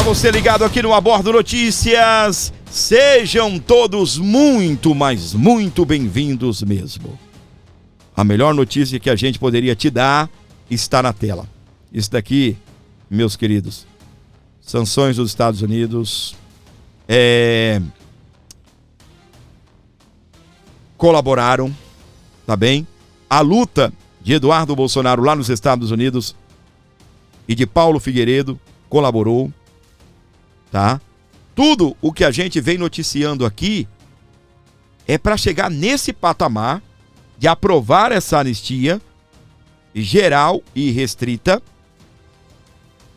você ligado aqui no Abordo Notícias, sejam todos muito, mas muito bem-vindos mesmo. A melhor notícia que a gente poderia te dar está na tela. Isso daqui, meus queridos, sanções dos Estados Unidos colaboraram, tá bem? A luta de Eduardo Bolsonaro lá nos Estados Unidos e de Paulo Figueiredo colaborou, tá? Tudo o que a gente vem noticiando aqui é para chegar nesse patamar de aprovar essa anistia geral e restrita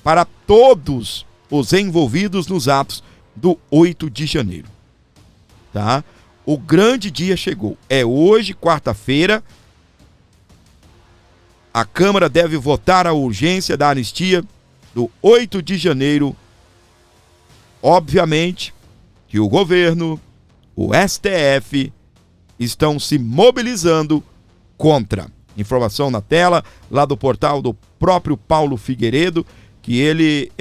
para todos os envolvidos nos atos do 8 de janeiro, tá? O grande dia chegou. É hoje, quarta-feira. A Câmara deve votar a urgência da anistia do 8 de janeiro. Obviamente que o governo, o STF, estão se mobilizando contra. Informação na tela, lá do portal do próprio Paulo Figueiredo, que ele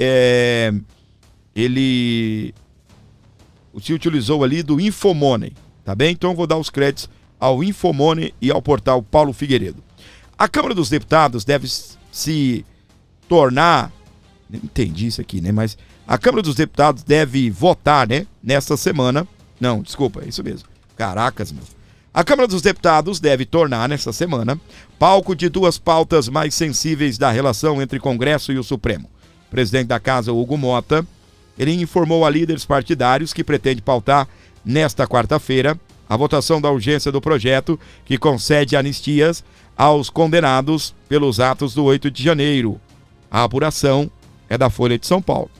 se utilizou ali do Infomoney, tá bem? Então vou dar os créditos ao Infomoney e ao portal Paulo Figueiredo. A Câmara dos Deputados deve se tornar... Não entendi isso aqui, né? Mas a Câmara dos Deputados deve votar, né? Nesta semana... Não, desculpa, é isso mesmo. Caracas, meu. A Câmara dos Deputados deve tornar, nesta semana, palco de duas pautas mais sensíveis da relação entre Congresso e o Supremo. O presidente da Casa, Hugo Mota, ele informou a líderes partidários que pretende pautar, nesta quarta-feira, a votação da urgência do projeto que concede anistias aos condenados pelos atos do 8 de janeiro. A apuração é da Folha de São Paulo.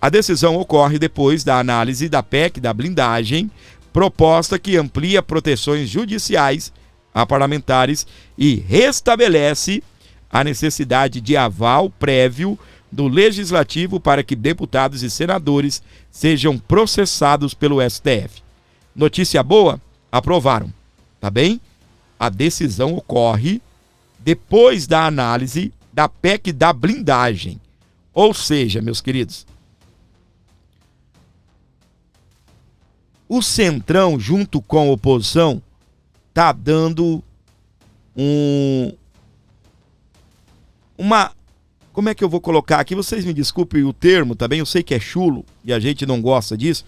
A decisão ocorre depois da análise da PEC da blindagem, proposta que amplia proteções judiciais a parlamentares e restabelece a necessidade de aval prévio do Legislativo para que deputados e senadores sejam processados pelo STF. Notícia boa? Aprovaram, tá bem? A decisão ocorre depois da análise da PEC da blindagem. Ou seja, meus queridos, o Centrão, junto com a oposição, tá dando como é que eu vou colocar aqui? Vocês me desculpem o termo, tá bem? Eu sei que é chulo e a gente não gosta disso,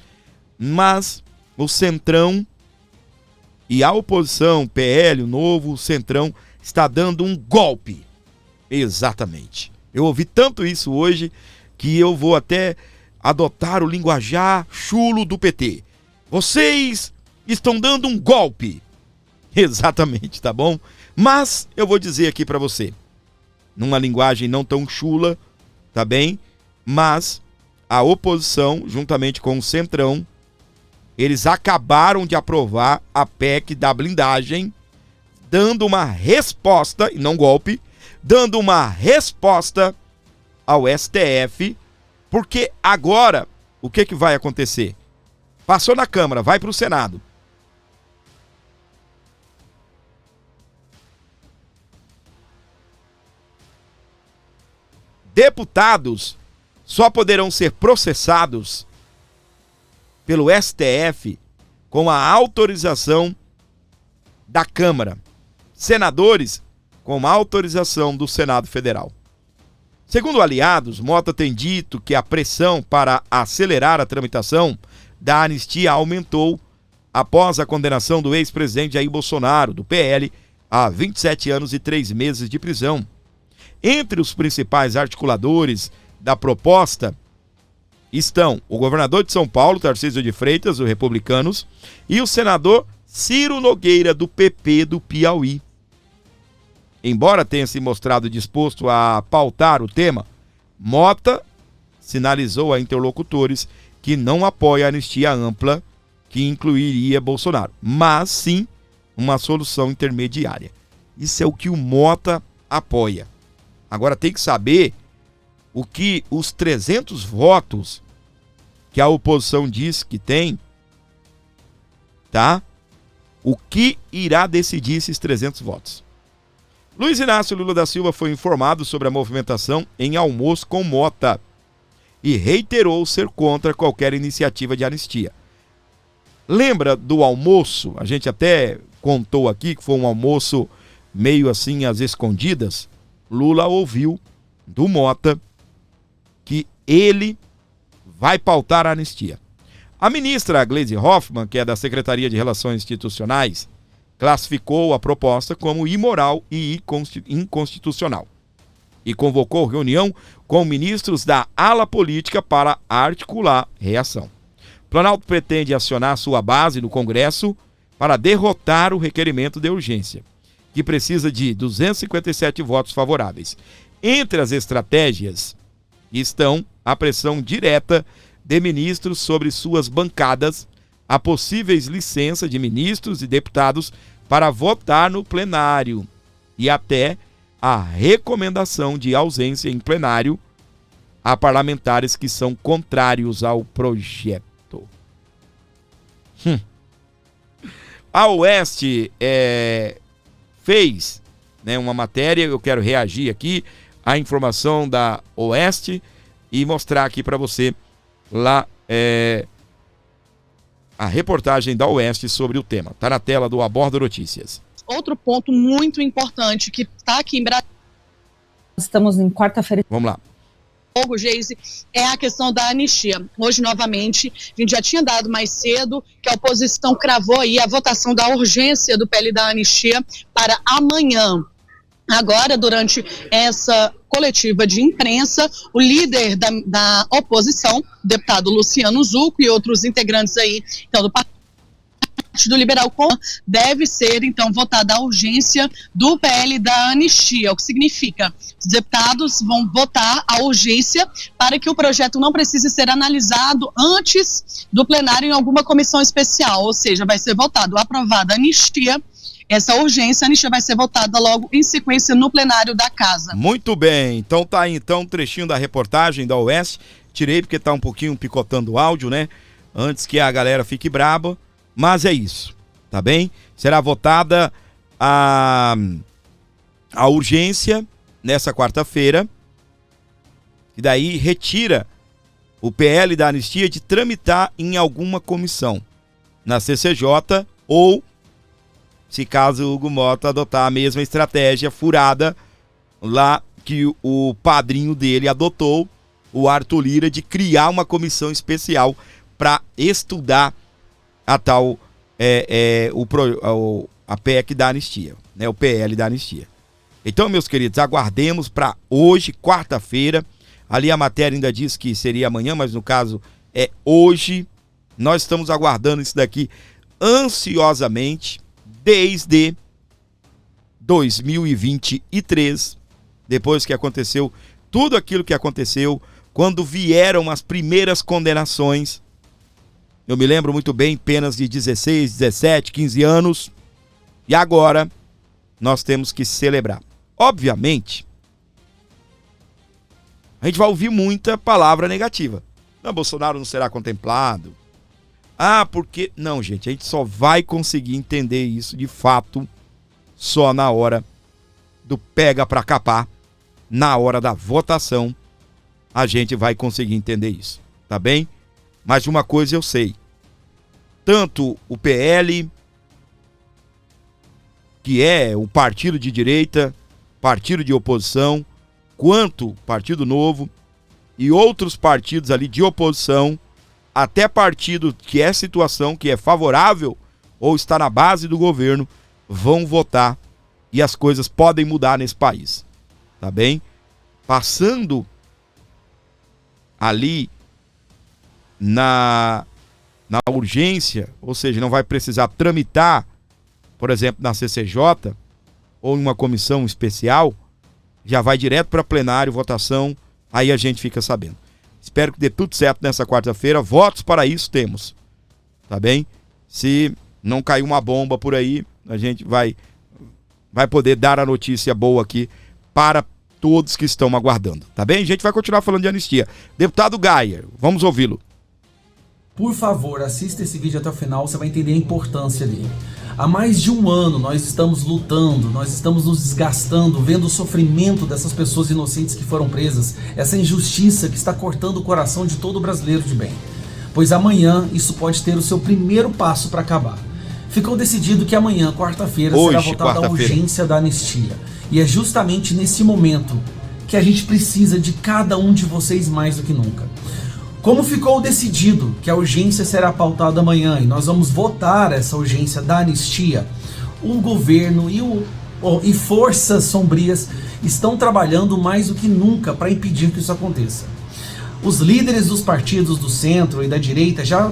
mas o Centrão e a oposição, PL, o Novo, o Centrão, está dando um golpe. Exatamente. Eu ouvi tanto isso hoje que eu vou até adotar o linguajar chulo do PT. Vocês estão dando um golpe. Exatamente, tá bom? Mas eu vou dizer aqui pra você, numa linguagem não tão chula, tá bem? Mas a oposição, juntamente com o Centrão, eles acabaram de aprovar a PEC da blindagem, dando uma resposta, e não golpe, dando uma resposta ao STF, porque agora, o que vai acontecer? Passou na Câmara, vai para o Senado. Deputados só poderão ser processados pelo STF com a autorização da Câmara. Senadores com a autorização do Senado Federal. Segundo aliados, Mota tem dito que a pressão para acelerar a tramitação da anistia aumentou após a condenação do ex-presidente Jair Bolsonaro, do PL, a 27 anos e 3 meses de prisão. Entre os principais articuladores da proposta estão o governador de São Paulo, Tarcísio de Freitas, do Republicanos, e o senador Ciro Nogueira, do PP do Piauí. Embora tenha se mostrado disposto a pautar o tema, Mota sinalizou a interlocutores que não apoia a anistia ampla que incluiria Bolsonaro, mas sim uma solução intermediária. Isso é o que o Mota apoia. Agora tem que saber o que os 300 votos que a oposição diz que tem, tá? O que irá decidir esses 300 votos? Luiz Inácio Lula da Silva foi informado sobre a movimentação em almoço com Mota. e reiterou ser contra qualquer iniciativa de anistia. Lembra do almoço? A gente até contou aqui que foi um almoço meio assim às escondidas. Lula ouviu do Mota que ele vai pautar a anistia. A ministra Gleisi Hoffmann, que é da Secretaria de Relações Institucionais, classificou a proposta como imoral e inconstitucional e convocou reunião com ministros da ala política para articular reação. Planalto pretende acionar sua base no Congresso para derrotar o requerimento de urgência, que precisa de 257 votos favoráveis. Entre as estratégias estão a pressão direta de ministros sobre suas bancadas, a possíveis licenças de ministros e deputados para votar no plenário e até a recomendação de ausência em plenário a parlamentares que são contrários ao projeto. A Oeste fez, uma matéria, eu quero reagir aqui à informação da Oeste e mostrar aqui para você lá a reportagem da Oeste sobre o tema. Está na tela do Aborda Notícias. Outro ponto muito importante que está aqui em Brasília. Estamos em quarta-feira. Vamos lá. Geise, é a questão da anistia. Hoje, novamente, a gente já tinha dado mais cedo que a oposição cravou aí a votação da urgência do PL da anistia para amanhã. Agora, durante essa coletiva de imprensa, o líder da oposição, o deputado Luciano Zucco e outros integrantes aí, então, do Partido Liberal, deve ser, então, votada a urgência do PL da anistia, o que significa os deputados vão votar a urgência para que o projeto não precise ser analisado antes do plenário em alguma comissão especial, ou seja, vai ser votado, aprovada a anistia. Essa urgência, a anistia vai ser votada logo em sequência no plenário da casa. Muito bem, então tá aí um trechinho da reportagem da Oeste. Tirei porque tá um pouquinho picotando o áudio, antes que a galera fique braba, mas é isso, tá bem? Será votada a urgência nessa quarta-feira, e daí retira o PL da anistia de tramitar em alguma comissão, na CCJ ou, se caso o Hugo Mota adotar a mesma estratégia furada lá que o padrinho dele adotou, o Arthur Lira, de criar uma comissão especial para estudar a tal a PEC da anistia, o PL da anistia. Então, meus queridos, aguardemos para hoje, quarta-feira. Ali a matéria ainda diz que seria amanhã, mas no caso é hoje. Nós estamos aguardando isso daqui ansiosamente desde 2023, depois que aconteceu tudo aquilo que aconteceu, quando vieram as primeiras condenações. Eu me lembro muito bem, penas de 16, 17, 15 anos. E agora nós temos que celebrar. Obviamente, a gente vai ouvir muita palavra negativa. Não, Bolsonaro não será contemplado. Porque... Não, gente, a gente só vai conseguir entender isso de fato só na hora do pega pra capar. Na hora da votação, a gente vai conseguir entender isso, tá bem? Mas de uma coisa eu sei. Tanto o PL, que é um partido de direita, partido de oposição, quanto Partido Novo e outros partidos ali de oposição, até partido que é situação, que é favorável ou está na base do governo, vão votar e as coisas podem mudar nesse país, tá bem? Passando ali na urgência, ou seja, não vai precisar tramitar, por exemplo, na CCJ ou em uma comissão especial, já vai direto para plenário, votação, aí a gente fica sabendo. Espero que dê tudo certo nessa quarta-feira. Votos para isso temos, tá bem? Se não cair uma bomba por aí, a gente vai poder dar a notícia boa aqui para todos que estão aguardando, tá bem? A gente vai continuar falando de anistia. Deputado Gayer, vamos ouvi-lo. Por favor, assista esse vídeo até o final, você vai entender a importância dele. Há mais de um ano nós estamos lutando, nós estamos nos desgastando, vendo o sofrimento dessas pessoas inocentes que foram presas, essa injustiça que está cortando o coração de todo brasileiro de bem. Pois amanhã isso pode ter o seu primeiro passo para acabar. Ficou decidido que amanhã, quarta-feira, será votada a urgência da anistia. E é justamente nesse momento que a gente precisa de cada um de vocês mais do que nunca. Como ficou decidido que a urgência será pautada amanhã e nós vamos votar essa urgência da anistia, o governo e forças sombrias estão trabalhando mais do que nunca para impedir que isso aconteça. Os líderes dos partidos do centro e da direita já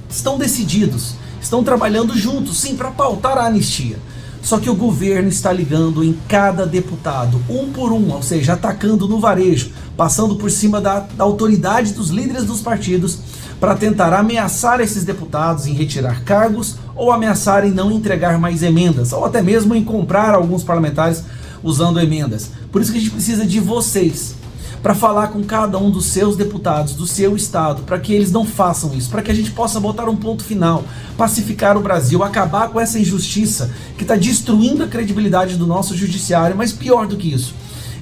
estão decididos, estão trabalhando juntos, sim, para pautar a anistia. Só que o governo está ligando em cada deputado, um por um, ou seja, atacando no varejo, passando por cima da autoridade dos líderes dos partidos para tentar ameaçar esses deputados em retirar cargos ou ameaçar em não entregar mais emendas, ou até mesmo em comprar alguns parlamentares usando emendas. Por isso que a gente precisa de vocês, para falar com cada um dos seus deputados, do seu estado, para que eles não façam isso, para que a gente possa botar um ponto final, pacificar o Brasil, acabar com essa injustiça que está destruindo a credibilidade do nosso judiciário, mas pior do que isso,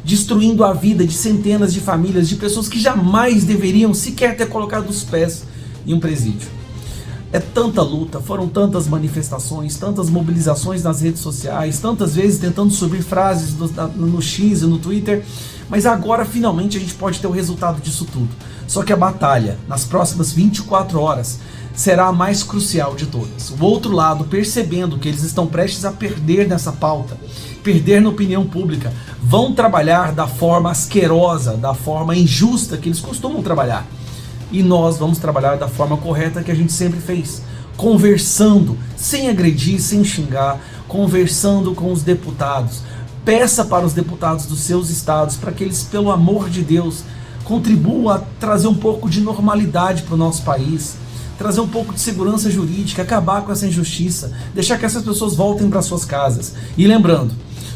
destruindo a vida de centenas de famílias, de pessoas que jamais deveriam sequer ter colocado os pés em um presídio. É tanta luta, foram tantas manifestações, tantas mobilizações nas redes sociais, tantas vezes tentando subir frases no X e no Twitter, mas agora finalmente a gente pode ter o resultado disso tudo. Só que a batalha, nas próximas 24 horas, será a mais crucial de todas. O outro lado, percebendo que eles estão prestes a perder nessa pauta, perder na opinião pública, vão trabalhar da forma asquerosa, da forma injusta que eles costumam trabalhar. E nós vamos trabalhar da forma correta que a gente sempre fez, conversando, sem agredir, sem xingar, conversando com os deputados. Peça para os deputados dos seus estados para que eles, pelo amor de Deus, contribuam a trazer um pouco de normalidade para o nosso país, trazer um pouco de segurança jurídica, acabar com essa injustiça, deixar que essas pessoas voltem para suas casas. E lembrando,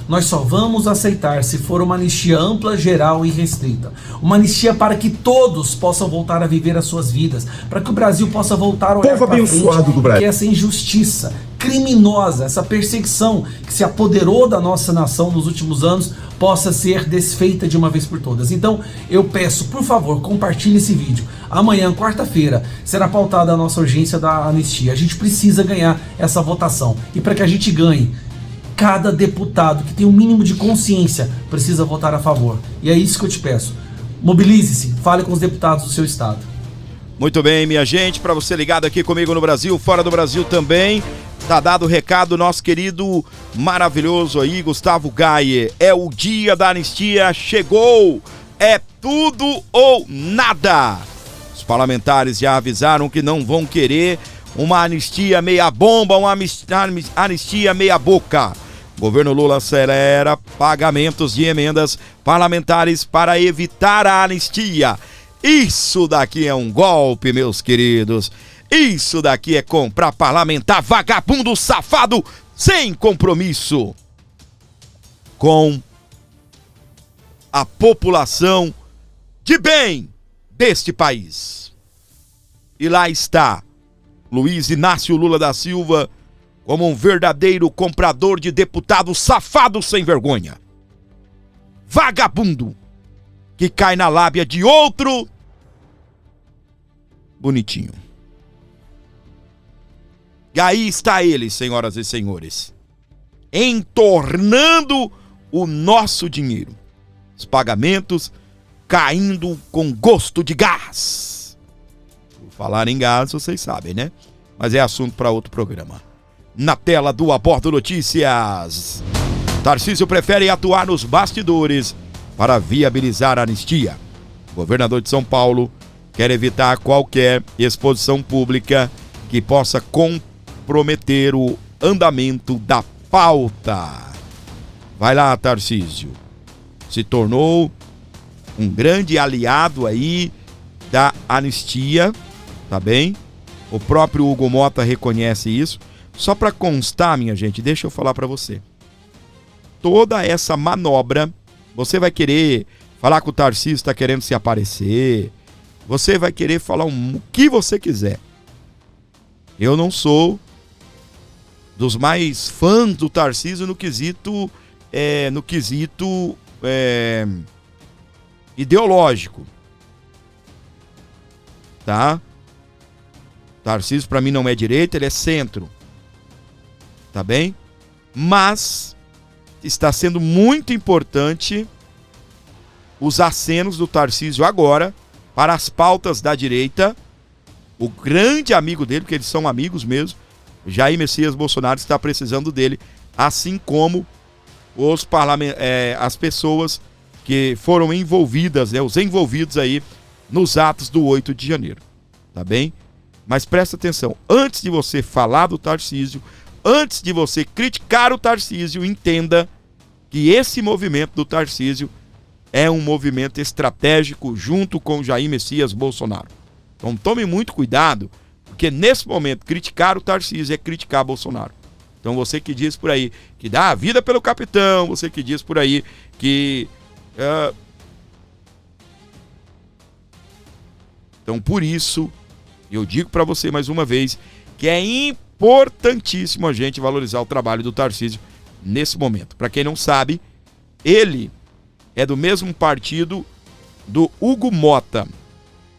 nós só vamos aceitar se for uma anistia ampla, geral e restrita. Uma anistia para que todos possam voltar a viver as suas vidas, para que o Brasil possa voltar a olhar para frente, que essa injustiça criminosa, essa perseguição que se apoderou da nossa nação nos últimos anos, possa ser desfeita de uma vez por todas. Então, eu peço, por favor, compartilhe esse vídeo. Amanhã, quarta-feira, será pautada a nossa urgência da anistia. A gente precisa ganhar essa votação. E para que a gente ganhe, cada deputado que tem um mínimo de consciência precisa votar a favor. E é isso que eu te peço. Mobilize-se, fale com os deputados do seu estado. Muito bem, minha gente, para você ligado aqui comigo no Brasil, fora do Brasil também, tá dado o recado, nosso querido maravilhoso aí, Gustavo Gaye. É o dia da anistia, chegou, é tudo ou nada. Os parlamentares já avisaram que não vão querer uma anistia meia bomba, uma anistia meia boca. O governo Lula acelera pagamentos de emendas parlamentares para evitar a anistia. Isso daqui é um golpe, meus queridos. Isso daqui é comprar parlamentar vagabundo, safado, sem compromisso com a população de bem deste país. E lá está Luiz Inácio Lula da Silva como um verdadeiro comprador de deputado safado sem vergonha. Vagabundo que cai na lábia de outro bonitinho. E aí está ele, senhoras e senhores, entornando o nosso dinheiro. Os pagamentos caindo com gosto de gás. Por falar em gás, vocês sabem, né? Mas é assunto para outro programa. Na tela do Abordo Notícias, Tarcísio prefere atuar nos bastidores para viabilizar a anistia. O governador de São Paulo quer evitar qualquer exposição pública que possa comprometer o andamento da pauta. Vai lá, Tarcísio. Se tornou um grande aliado aí da anistia, tá bem? O próprio Hugo Mota reconhece isso. Só para constar, minha gente, deixa eu falar para você. Toda essa manobra, você vai querer falar que o Tarcísio está querendo se aparecer, você vai querer falar o que você quiser. Eu não sou dos mais fãs do Tarcísio no quesito ideológico, tá? Tarcísio para mim não é direita, ele é centro, tá bem? Mas está sendo muito importante os acenos do Tarcísio agora para as pautas da direita. O grande amigo dele, porque eles são amigos mesmo, Jair Messias Bolsonaro, está precisando dele, assim como as pessoas que foram envolvidas, né, os envolvidos aí nos atos do 8 de janeiro, tá bem? Mas presta atenção, antes de você falar do Tarcísio, antes de você criticar o Tarcísio, entenda que esse movimento do Tarcísio é um movimento estratégico junto com Jair Messias Bolsonaro. Então tome muito cuidado, porque nesse momento criticar o Tarcísio é criticar Bolsonaro. Então você que diz por aí que dá a vida pelo capitão, você que diz por aí que... Então por isso, eu digo para você mais uma vez, que é importantíssimo a gente valorizar o trabalho do Tarcísio nesse momento. Para quem não sabe, ele é do mesmo partido do Hugo Mota,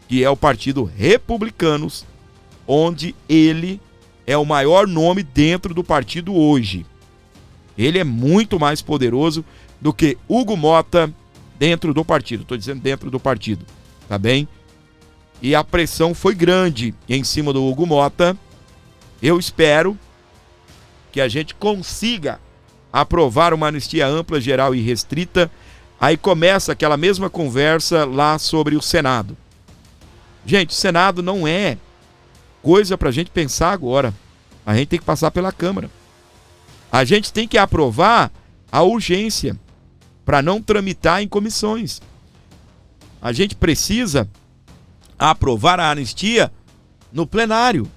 que é o Partido Republicanos, onde ele é o maior nome dentro do partido hoje. Ele é muito mais poderoso do que Hugo Mota dentro do partido. Estou dizendo dentro do partido, tá bem? E a pressão foi grande em cima do Hugo Mota. Eu espero que a gente consiga aprovar uma anistia ampla, geral e restrita. Aí começa aquela mesma conversa lá sobre o Senado. Gente, o Senado não é coisa para a gente pensar agora. A gente tem que passar pela Câmara. A gente tem que aprovar a urgência para não tramitar em comissões. A gente precisa aprovar a anistia no plenário.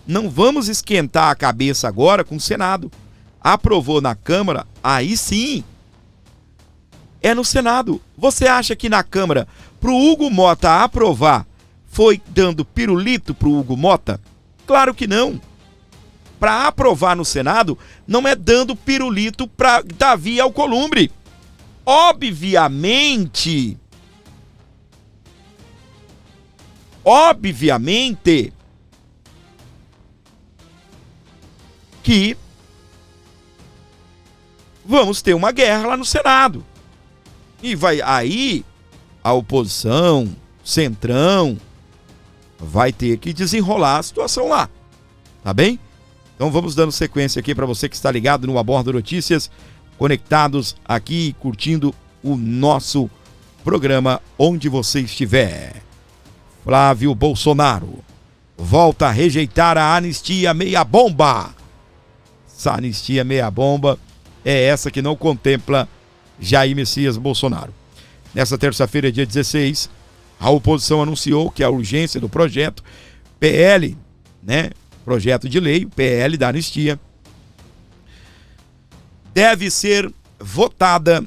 Não vamos esquentar a cabeça agora com o Senado. Aprovou na Câmara, aí sim. É no Senado. Você acha que na Câmara, pro Hugo Mota aprovar, foi dando pirulito pro Hugo Mota? Claro que não. Para aprovar no Senado, não é dando pirulito para Davi Alcolumbre. Obviamente, que vamos ter uma guerra lá no Senado. E vai aí a oposição, Centrão, vai ter que desenrolar a situação lá, tá bem? Então vamos dando sequência aqui para você que está ligado no Aborda Notícias, conectados aqui, curtindo o nosso programa onde você estiver. Flávio Bolsonaro volta a rejeitar a anistia meia bomba. Essa anistia meia bomba é essa que não contempla Jair Messias Bolsonaro. Nessa terça-feira, dia 16, a oposição anunciou que a urgência do projeto PL, né, projeto de lei, PL da anistia, deve ser votada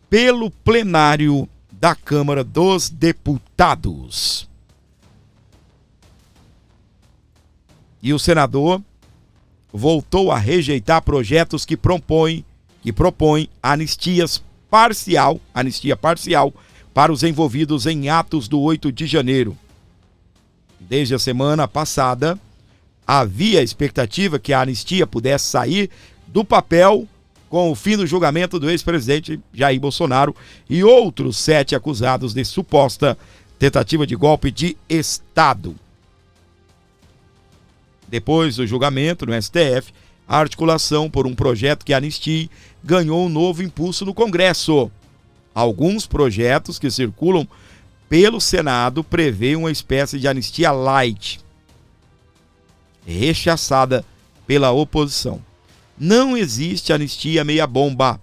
pelo plenário da Câmara dos Deputados. E o senador voltou a rejeitar projetos que propõem anistia parcial para os envolvidos em atos do 8 de janeiro. Desde a semana passada, havia expectativa que a anistia pudesse sair do papel com o fim do julgamento do ex-presidente Jair Bolsonaro e outros 7 acusados de suposta tentativa de golpe de Estado. Depois do julgamento no STF, a articulação por um projeto que anistie ganhou um novo impulso no Congresso. Alguns projetos que circulam pelo Senado prevêem uma espécie de anistia light, rechaçada pela oposição. Não existe anistia meia bomba,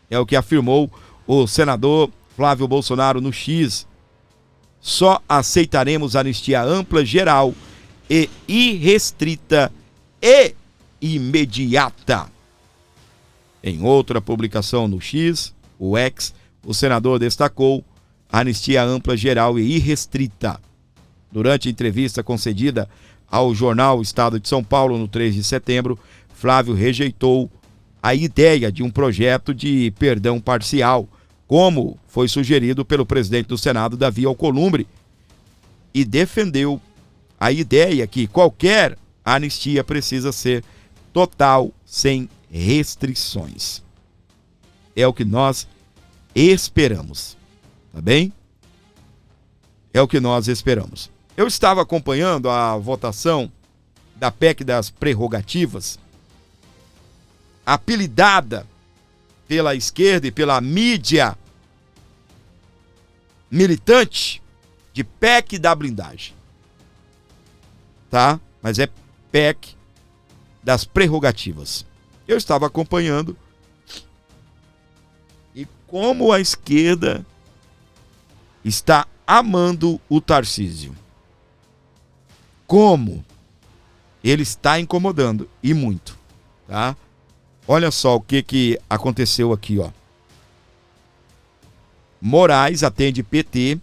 é o que afirmou o senador Flávio Bolsonaro no X. Só aceitaremos anistia ampla, geral e irrestrita e imediata. Em outra publicação no X, o X, o senador destacou a anistia ampla, geral e irrestrita. Durante a entrevista concedida ao jornal Estado de São Paulo no 3 de setembro, Flávio rejeitou a ideia de um projeto de perdão parcial, como foi sugerido pelo presidente do Senado, Davi Alcolumbre, e defendeu a ideia que qualquer anistia precisa ser total, sem restrições. É o que nós esperamos, tá bem? É o que nós esperamos. Eu estava acompanhando a votação da PEC das prerrogativas, apelidada pela esquerda e pela mídia militante de PEC da blindagem. Tá? Mas é PEC das prerrogativas. Eu estava acompanhando e como a esquerda está amando o Tarcísio. Como ele está incomodando, e muito, tá? Olha só o que aconteceu aqui, ó. Moraes atende PT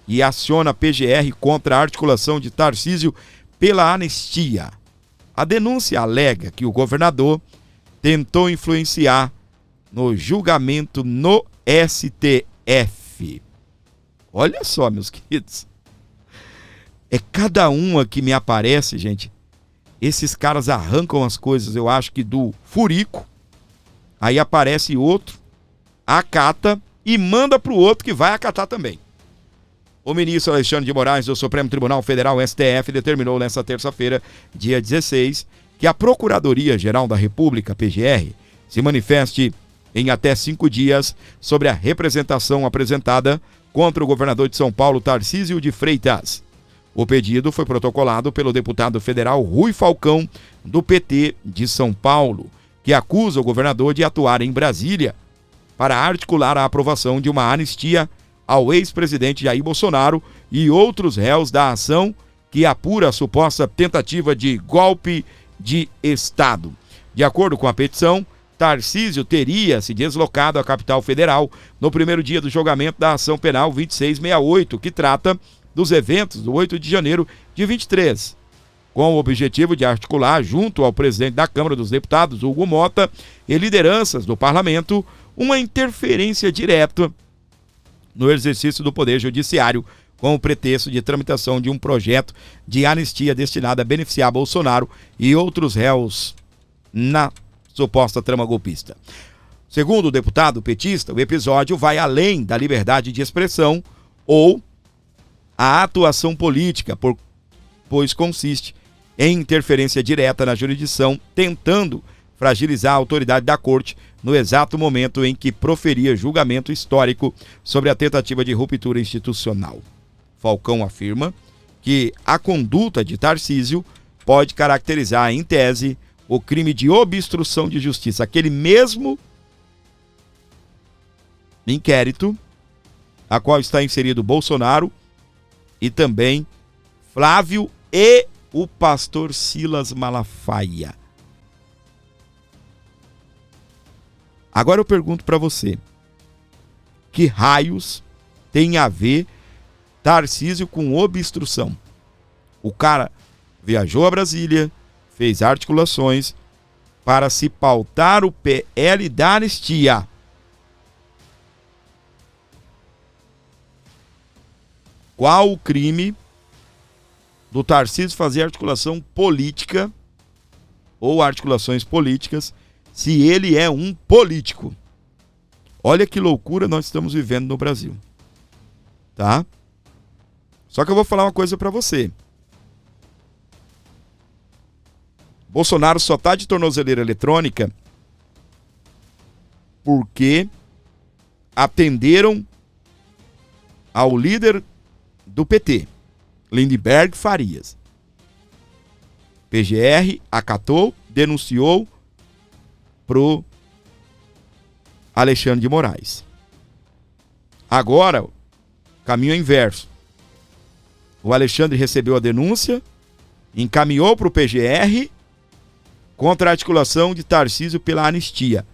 e aciona PGR contra a articulação de Tarcísio pela anistia. A denúncia alega que o governador tentou influenciar no julgamento no STF. Olha só, meus queridos. É cada uma que me aparece, gente. Esses caras arrancam as coisas, eu acho que do furico. Aí aparece outro, acata e manda para o outro que vai acatar também. O ministro Alexandre de Moraes do Supremo Tribunal Federal, STF, determinou nesta terça-feira, dia 16, que a Procuradoria-Geral da República, PGR, se manifeste em até 5 dias sobre a representação apresentada contra o governador de São Paulo, Tarcísio de Freitas. O pedido foi protocolado pelo deputado federal Rui Falcão, do PT de São Paulo, que acusa o governador de atuar em Brasília para articular a aprovação de uma anistia ao ex-presidente Jair Bolsonaro e outros réus da ação que apura a suposta tentativa de golpe de Estado. De acordo com a petição, Tarcísio teria se deslocado à capital federal no primeiro dia do julgamento da ação penal 2668, que trata dos eventos do 8 de janeiro de 23, com o objetivo de articular, junto ao presidente da Câmara dos Deputados, Hugo Mota, e lideranças do parlamento, uma interferência direta no exercício do Poder Judiciário, com o pretexto de tramitação de um projeto de anistia destinado a beneficiar Bolsonaro e outros réus na suposta trama golpista. Segundo o deputado petista, o episódio vai além da liberdade de expressão ou a atuação política, pois consiste em interferência direta na jurisdição, tentando fragilizar a autoridade da corte no exato momento em que proferia julgamento histórico sobre a tentativa de ruptura institucional. Falcão afirma que a conduta de Tarcísio pode caracterizar, em tese, o crime de obstrução de justiça, aquele mesmo inquérito a qual está inserido Bolsonaro e também Flávio e o pastor Silas Malafaia. Agora eu pergunto para você, que raios tem a ver Tarcísio com obstrução? O cara viajou a Brasília, fez articulações para se pautar o PL da anistia. Qual o crime do Tarcísio fazer articulação política ou articulações políticas se ele é um político? Olha que loucura nós estamos vivendo no Brasil. Tá? Só que eu vou falar uma coisa para você. Bolsonaro só tá de tornozeleira eletrônica porque atenderam ao líder do PT, Lindenberg Farias. PGR acatou, denunciou pro Alexandre de Moraes. Agora, caminho inverso. O Alexandre recebeu a denúncia, encaminhou para o PGR contra a articulação de Tarcísio pela anistia.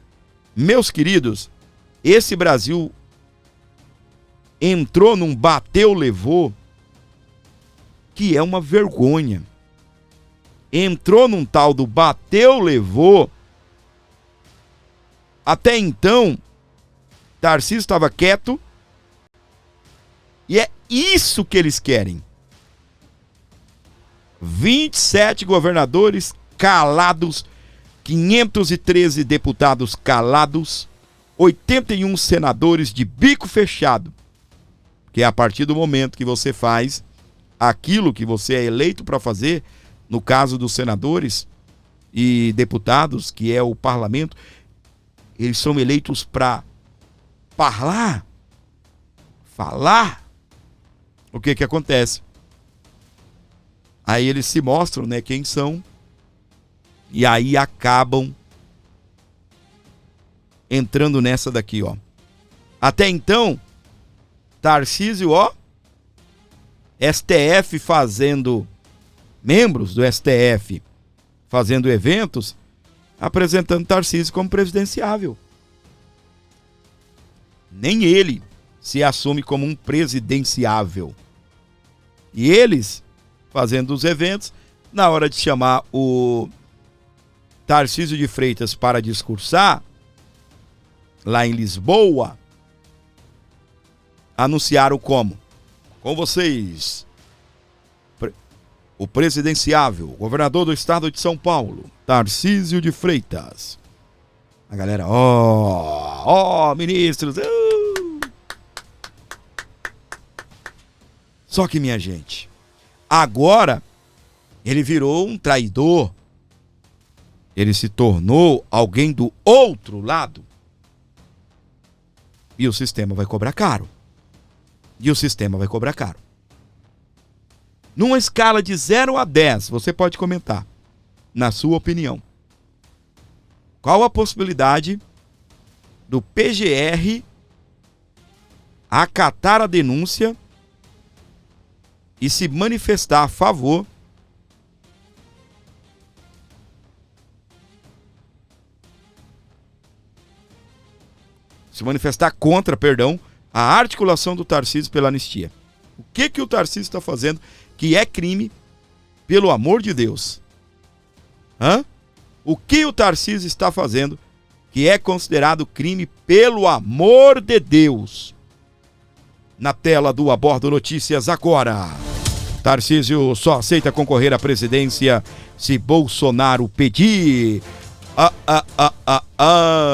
Meus queridos, esse Brasil entrou num bateu-levou que é uma vergonha. entrou num tal do bateu, levou. Até então, Tarcísio estava quieto. E é isso que eles querem. 27 governadores calados, 513 deputados calados, 81 senadores de bico fechado. Que é a partir do momento que você faz aquilo que você é eleito para fazer, no caso dos senadores e deputados, que é o parlamento, eles são eleitos para falar. O que que acontece? Aí eles se mostram, né, quem são, e aí acabam entrando nessa daqui, ó. Até então, Tarcísio, ó, STF fazendo, membros do STF fazendo eventos, apresentando Tarcísio como presidenciável. Nem ele se assume como um presidenciável. E eles fazendo os eventos, na hora de chamar o Tarcísio de Freitas para discursar, lá em Lisboa, anunciaram como? Com vocês, o presidenciável, governador do estado de São Paulo, Tarcísio de Freitas. A galera, ministros. Só que, minha gente, agora ele virou um traidor. Ele se tornou alguém do outro lado. E o sistema vai cobrar caro. Numa escala de 0 a 10, você pode comentar, na sua opinião, qual a possibilidade do PGR acatar a denúncia e se manifestar a favor contra, a articulação do Tarcísio pela anistia. O que o Tarcísio está fazendo que é crime, pelo amor de Deus? O que o Tarcísio está fazendo que é considerado crime, pelo amor de Deus? Na tela do Abordo Notícias agora. Tarcísio só aceita concorrer à presidência se Bolsonaro pedir.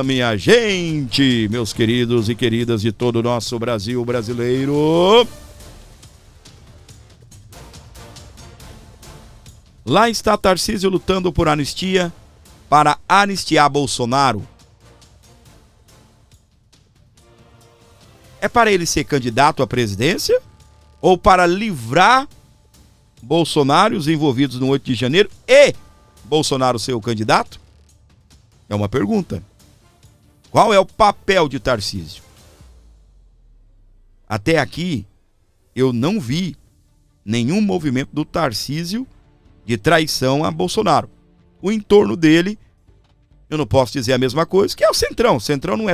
Minha gente, meus queridos e queridas de todo o nosso Brasil brasileiro. Lá está Tarcísio lutando por anistia para anistiar Bolsonaro. É para ele ser candidato à presidência ou para livrar Bolsonaro, os envolvidos no 8 de janeiro, e Bolsonaro ser o candidato? É uma pergunta. Qual é o papel de Tarcísio? Até aqui, eu não vi nenhum movimento do Tarcísio de traição a Bolsonaro. O entorno dele, eu não posso dizer a mesma coisa, que é o Centrão. O Centrão não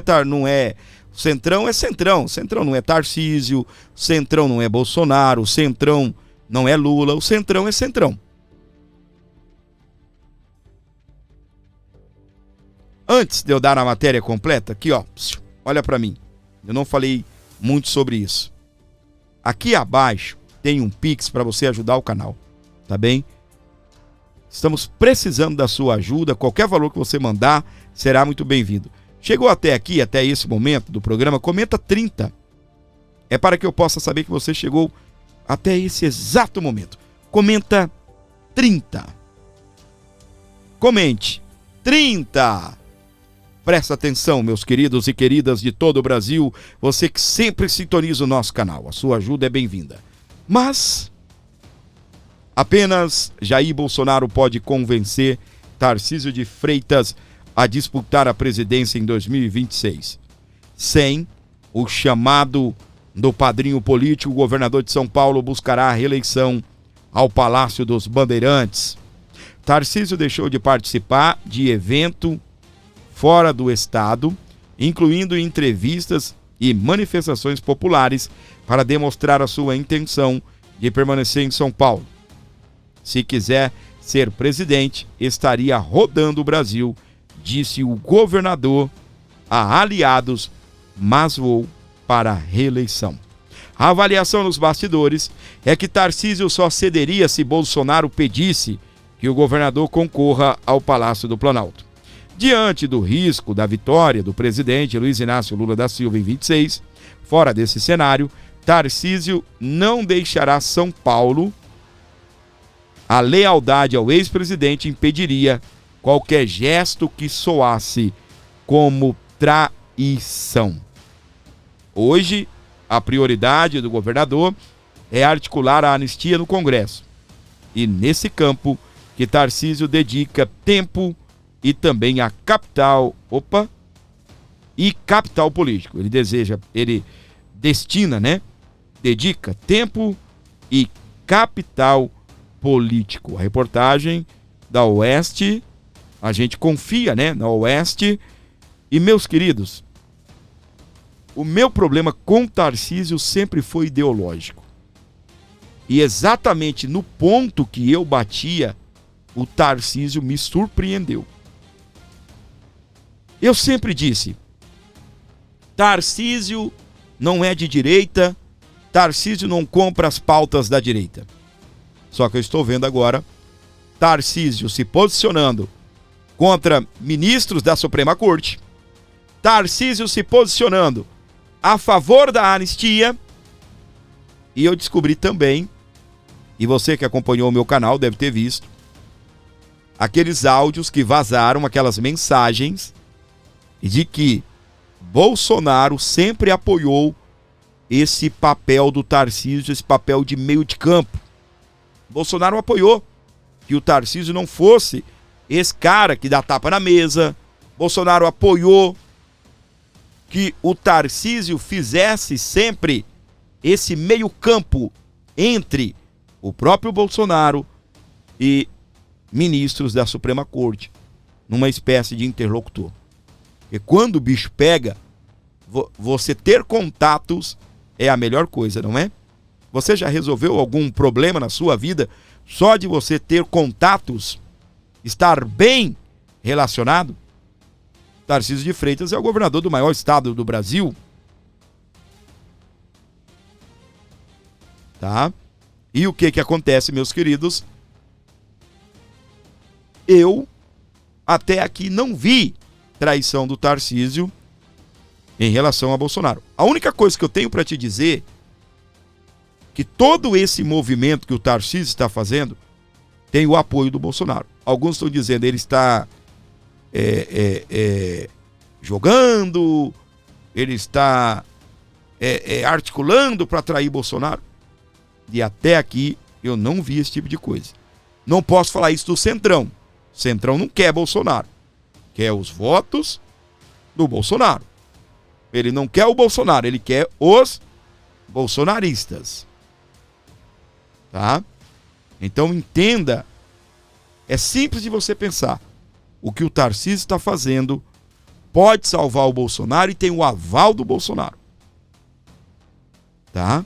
é o Centrão é Centrão. O Centrão não é Tarcísio, o Centrão não é Bolsonaro, o Centrão não é Lula, o Centrão é Centrão. Antes de eu dar a matéria completa, aqui ó, olha para mim. Eu não falei muito sobre isso. Aqui abaixo tem um Pix para você ajudar o canal, tá bem? Estamos precisando da sua ajuda, qualquer valor que você mandar será muito bem-vindo. Chegou até aqui, até esse momento do programa, comenta 30. É para que eu possa saber que você chegou até esse exato momento. Comenta 30. Comente 30. Presta atenção, meus queridos e queridas de todo o Brasil, você que sempre sintoniza o nosso canal. A sua ajuda é bem-vinda. Mas apenas Jair Bolsonaro pode convencer Tarcísio de Freitas a disputar a presidência em 2026. Sem o chamado do padrinho político, o governador de São Paulo buscará a reeleição ao Palácio dos Bandeirantes. Tarcísio deixou de participar de evento fora do estado, incluindo entrevistas e manifestações populares, para demonstrar a sua intenção de permanecer em São Paulo. Se quiser ser presidente, estaria rodando o Brasil, disse o governador a aliados, mas vou para a reeleição. A avaliação nos bastidores é que Tarcísio só cederia se Bolsonaro pedisse que o governador concorra ao Palácio do Planalto. Diante do risco da vitória do presidente Luiz Inácio Lula da Silva em 26, fora desse cenário, Tarcísio não deixará São Paulo. A lealdade ao ex-presidente impediria qualquer gesto que soasse como traição. Hoje, a prioridade do governador é articular a anistia no Congresso. E nesse campo que Tarcísio dedica tempo e também a capital, capital político. Ele destina, dedica tempo e capital político. A reportagem da Oeste, a gente confia, na Oeste. E, meus queridos, o meu problema com Tarcísio sempre foi ideológico. E exatamente no ponto que eu batia, o Tarcísio me surpreendeu. Eu sempre disse, Tarcísio não é de direita, Tarcísio não compra as pautas da direita. Só que eu estou vendo agora Tarcísio se posicionando contra ministros da Suprema Corte, Tarcísio se posicionando a favor da anistia, e eu descobri também, e você que acompanhou o meu canal deve ter visto, aqueles áudios que vazaram, aquelas mensagens de que Bolsonaro sempre apoiou esse papel do Tarcísio, esse papel de meio de campo. Bolsonaro apoiou que o Tarcísio não fosse esse cara que dá tapa na mesa. Bolsonaro apoiou que o Tarcísio fizesse sempre esse meio campo entre o próprio Bolsonaro e ministros da Suprema Corte, numa espécie de interlocutor. E quando o bicho pega, você ter contatos é a melhor coisa, não é? Você já resolveu algum problema na sua vida só de você ter contatos, estar bem relacionado? Tarcísio de Freitas é o governador do maior estado do Brasil. Tá? E o que acontece, meus queridos? Eu até aqui não vi traição do Tarcísio em relação a Bolsonaro. A única coisa que eu tenho para te dizer que todo esse movimento que o Tarcísio está fazendo tem o apoio do Bolsonaro. Alguns estão dizendo ele está jogando, ele está articulando para atrair Bolsonaro. E até aqui eu não vi esse tipo de coisa. Não posso falar isso do Centrão. O Centrão não quer Bolsonaro. Quer os votos do Bolsonaro. Ele não quer o Bolsonaro, ele quer os bolsonaristas. Tá? Então entenda, é simples de você pensar. O que o Tarcísio está fazendo pode salvar o Bolsonaro e tem o aval do Bolsonaro. Tá?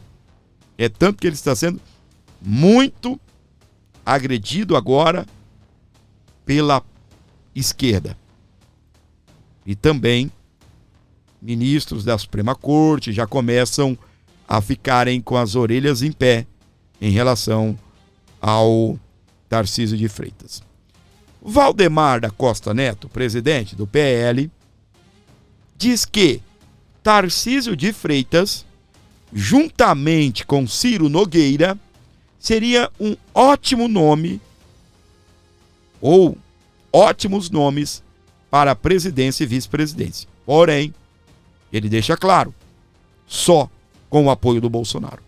É tanto que ele está sendo muito agredido agora pela esquerda. E também ministros da Suprema Corte já começam a ficarem com as orelhas em pé em relação ao Tarcísio de Freitas. Valdemar da Costa Neto, presidente do PL, diz que Tarcísio de Freitas, juntamente com Ciro Nogueira, seria um ótimo nome ou ótimos nomes para a presidência e vice-presidência. Porém, ele deixa claro, só com o apoio do Bolsonaro.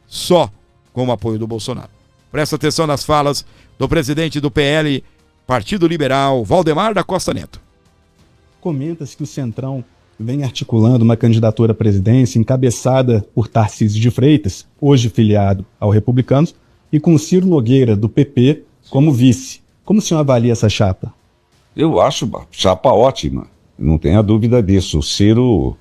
Só com o apoio do Bolsonaro. Presta atenção nas falas do presidente do PL, Partido Liberal, Valdemar da Costa Neto. Comenta-se que o Centrão vem articulando uma candidatura à presidência encabeçada por Tarcísio de Freitas, hoje filiado ao Republicanos, e com Ciro Nogueira, do PP, como vice. Como o senhor avalia essa chapa? Eu acho uma chapa ótima, não tenha dúvida disso. O Ciro,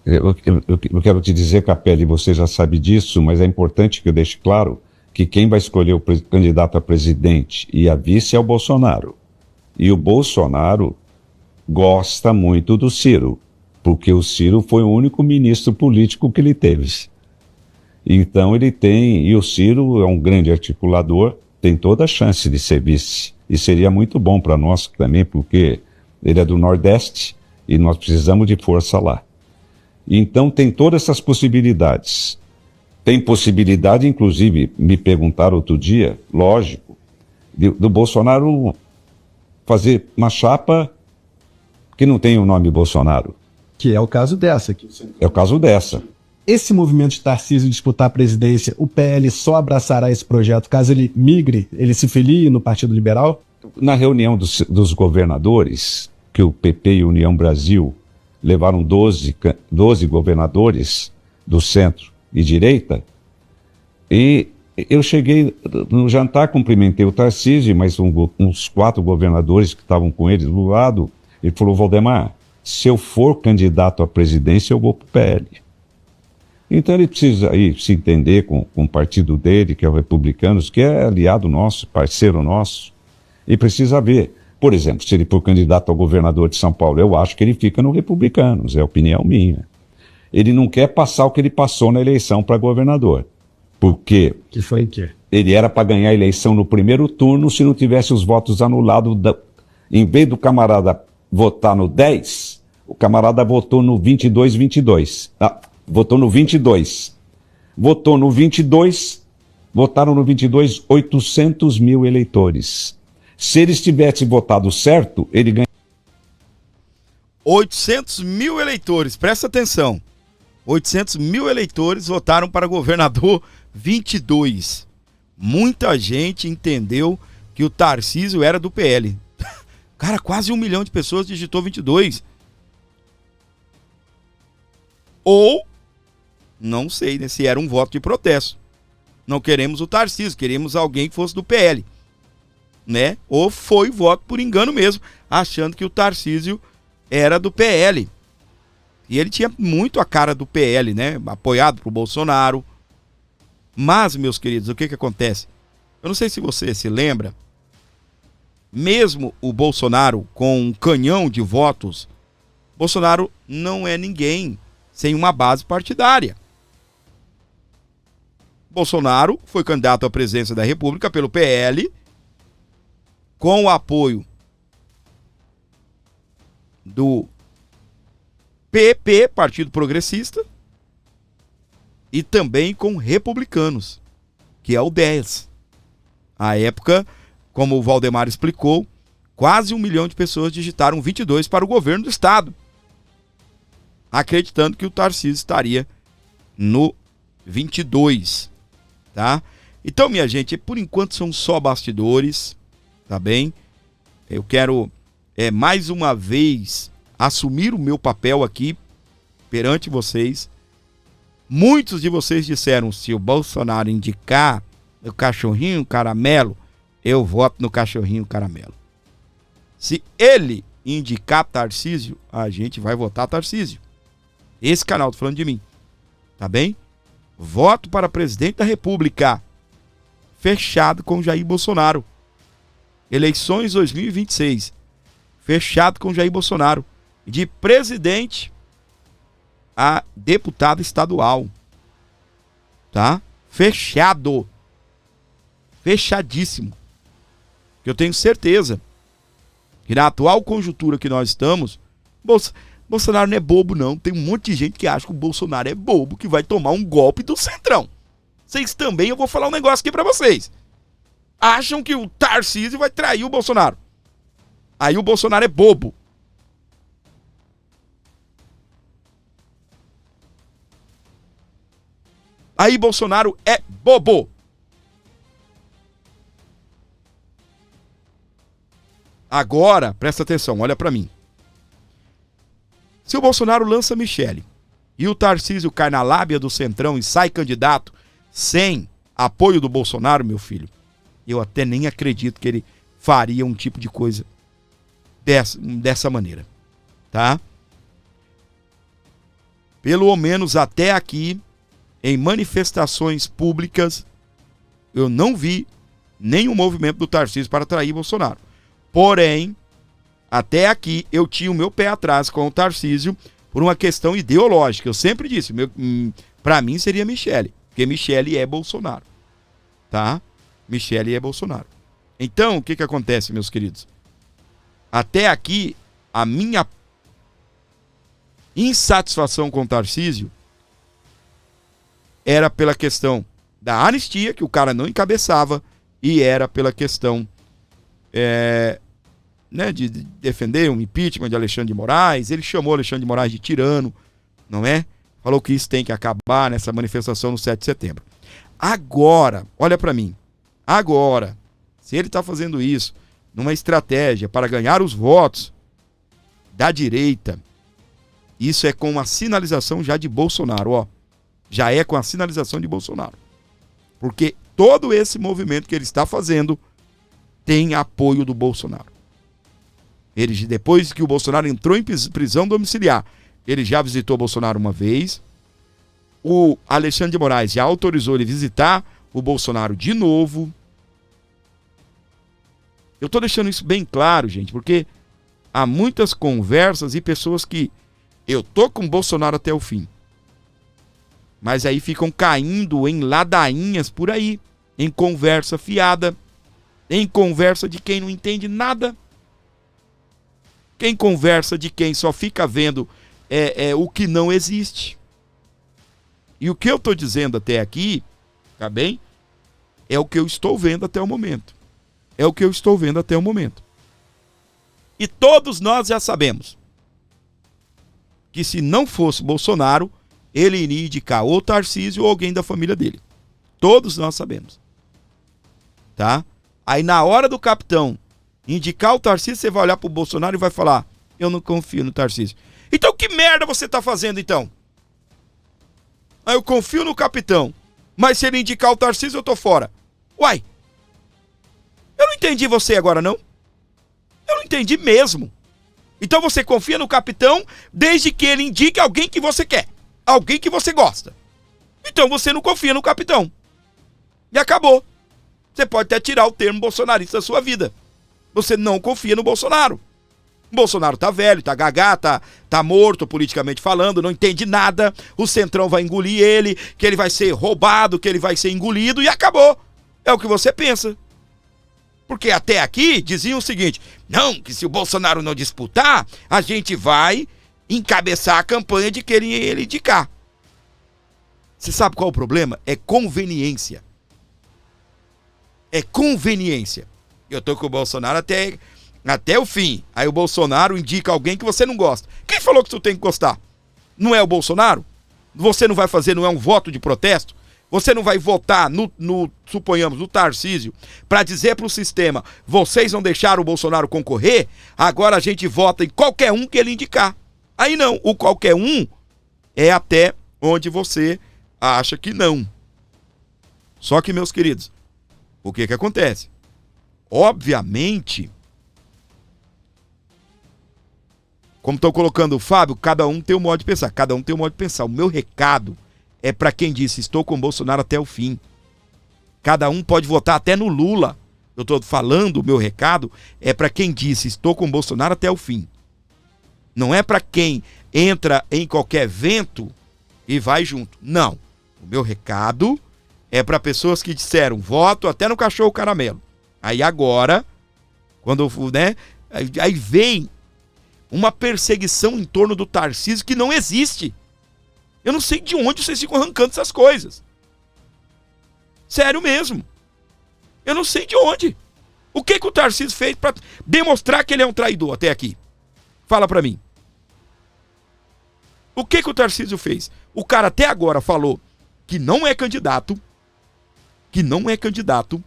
eu quero te dizer, Capelli, você já sabe disso, mas é importante que eu deixe claro, que quem vai escolher o candidato a presidente e a vice é o Bolsonaro. E o Bolsonaro gosta muito do Ciro, porque o Ciro foi o único ministro político que ele teve. Então ele tem, e o Ciro é um grande articulador, tem toda a chance de ser vice. E seria muito bom para nós também, porque ele é do Nordeste e nós precisamos de força lá. Então tem todas essas possibilidades. Tem possibilidade, inclusive, me perguntaram outro dia, lógico, do Bolsonaro fazer uma chapa que não tem o nome Bolsonaro. Que é o caso dessa. É o caso dessa. Esse movimento de Tarcísio disputar a presidência, o PL só abraçará esse projeto caso ele migre, ele se filie no Partido Liberal? Na reunião dos governadores, que o PP e União Brasil levaram 12 governadores do centro e direita, e eu cheguei no jantar, cumprimentei o Tarcísio, mas uns 4 governadores que estavam com ele do lado, ele falou: Valdemar, se eu for candidato à presidência, eu vou para o PL. Então ele precisa aí se entender com o partido dele, que é o Republicanos, que é aliado nosso, parceiro nosso, e precisa ver. Por exemplo, se ele for candidato ao governador de São Paulo, eu acho que ele fica no Republicanos, é opinião minha. Ele não quer passar o que ele passou na eleição para governador, porque Que foi o quê? ele era para ganhar a eleição no primeiro turno se não tivesse os votos anulados. Em vez do camarada votar no 10, o camarada votou no 22. Votou no 22. Votou no 22, votaram no 22 800 mil eleitores. Se eles tivessem votado certo, ele ganha. 800 mil eleitores, presta atenção. 800 mil eleitores votaram para governador 22. Muita gente entendeu que o Tarcísio era do PL. Cara, quase 1 milhão de pessoas digitou 22. Ou, não sei, né, se era um voto de protesto. Não queremos o Tarcísio, queremos alguém que fosse do PL. Né? Ou foi voto por engano mesmo, achando que o Tarcísio era do PL. E ele tinha muito a cara do PL, né? Apoiado pro Bolsonaro. Mas, meus queridos, o que acontece? Eu não sei se você se lembra, mesmo o Bolsonaro com um canhão de votos, Bolsonaro não é ninguém sem uma base partidária. Bolsonaro foi candidato à presidência da República pelo PL, com o apoio do PP, Partido Progressista, e também com Republicanos, que é o 10. À época, como o Valdemar explicou, quase 1 milhão de pessoas digitaram 22 para o governo do estado, acreditando que o Tarcísio estaria no 22, tá? Então, minha gente, por enquanto são só bastidores, tá bem? Eu quero, mais uma vez, assumir o meu papel aqui perante vocês. Muitos de vocês disseram: se o Bolsonaro indicar o cachorrinho caramelo, eu voto no cachorrinho caramelo. Se ele indicar Tarcísio, a gente vai votar Tarcísio. Esse canal, tô falando de mim, tá bem? Voto para presidente da República, fechado com Jair Bolsonaro. Eleições 2026, fechado com Jair Bolsonaro. De presidente a deputado estadual, tá? Fechado. Fechadíssimo. Eu tenho certeza que na atual conjuntura que nós estamos, Bolsonaro não é bobo não. Tem um monte de gente que acha que o Bolsonaro é bobo, que vai tomar um golpe do Centrão. Vocês também, eu vou falar um negócio aqui pra vocês. Acham que o Tarcísio vai trair o Bolsonaro. Aí o Bolsonaro é bobo. Aí Bolsonaro é bobo. Agora, presta atenção, olha pra mim. Se o Bolsonaro lança Michele e o Tarcísio cai na lábia do Centrão e sai candidato sem apoio do Bolsonaro, meu filho, eu até nem acredito que ele faria um tipo de coisa dessa maneira, tá? Pelo menos até aqui, em manifestações públicas, eu não vi nenhum movimento do Tarcísio para trair Bolsonaro. Porém, até aqui eu tinha o meu pé atrás com o Tarcísio por uma questão ideológica. Eu sempre disse, para mim seria Michele, porque Michele é Bolsonaro, tá? Michele é Bolsonaro. Então, o que acontece, meus queridos? Até aqui, a minha insatisfação com o Tarcísio era pela questão da anistia, que o cara não encabeçava, e era pela questão de defender um impeachment de Alexandre de Moraes. Ele chamou Alexandre de Moraes de tirano, não é? Falou que isso tem que acabar nessa manifestação no 7 de setembro. Agora, olha pra mim, agora, se ele tá fazendo isso numa estratégia para ganhar os votos da direita, isso é com a sinalização já de Bolsonaro, ó. Já é com a sinalização de Bolsonaro. Porque todo esse movimento que ele está fazendo tem apoio do Bolsonaro. Ele, depois que o Bolsonaro entrou em prisão domiciliar, ele já visitou o Bolsonaro uma vez. O Alexandre de Moraes já autorizou ele visitar o Bolsonaro de novo. Eu estou deixando isso bem claro, gente, porque há muitas conversas e pessoas que eu tô com o Bolsonaro até o fim, mas aí ficam caindo em ladainhas por aí, em conversa fiada, em conversa de quem não entende nada, em conversa de quem só fica vendo o que não existe. E o que eu estou dizendo até aqui, tá bem? É o que eu estou vendo até o momento. É o que eu estou vendo até o momento. E todos nós já sabemos que se não fosse Bolsonaro, ele iria indicar ou Tarcísio ou alguém da família dele. Todos nós sabemos. Tá? Aí na hora do capitão indicar o Tarcísio, você vai olhar pro Bolsonaro e vai falar, eu não confio no Tarcísio. Então que merda você tá fazendo então? Aí eu confio no capitão, mas se ele indicar o Tarcísio eu tô fora. Uai, eu não entendi você agora não? Eu não entendi mesmo. Então você confia no capitão desde que ele indique alguém que você quer. Alguém que você gosta. Então você não confia no capitão. E acabou. Você pode até tirar o termo bolsonarista da sua vida. Você não confia no Bolsonaro. O Bolsonaro tá velho, tá gagá, tá morto politicamente falando, não entende nada. O Centrão vai engolir ele, que ele vai ser roubado, que ele vai ser engolido e acabou. É o que você pensa. Porque até aqui diziam o seguinte, não, que se o Bolsonaro não disputar, a gente vai encabeçar a campanha de que ele indicar. Você sabe qual é o problema? É conveniência. É conveniência. Eu tô com o Bolsonaro até o fim. Aí o Bolsonaro indica alguém que você não gosta. Quem falou que tu tem que gostar? Não é o Bolsonaro? Você não vai fazer, não é um voto de protesto? Você não vai votar suponhamos, no Tarcísio, para dizer para o sistema, vocês não deixaram o Bolsonaro concorrer, agora a gente vota em qualquer um que ele indicar. Aí não, o qualquer um é até onde você acha que não. Só que, meus queridos, o que acontece? Obviamente, como estão colocando o Fábio, cada um tem um modo de pensar, cada um tem um modo de pensar. O meu recado é para quem disse, estou com o Bolsonaro até o fim. Cada um pode votar até no Lula. Eu estou falando, o meu recado é para quem disse, estou com o Bolsonaro até o fim. Não é para quem entra em qualquer evento e vai junto. Não. O meu recado é para pessoas que disseram, voto até no cachorro caramelo. Aí agora, quando, né, aí vem uma perseguição em torno do Tarcísio que não existe. Eu não sei de onde vocês ficam arrancando essas coisas. Sério mesmo. Eu não sei de onde. O que o Tarcísio fez para demonstrar que ele é um traidor até aqui? Fala pra mim. O que o Tarcísio fez? O cara até agora falou que não é candidato. Que não é candidato.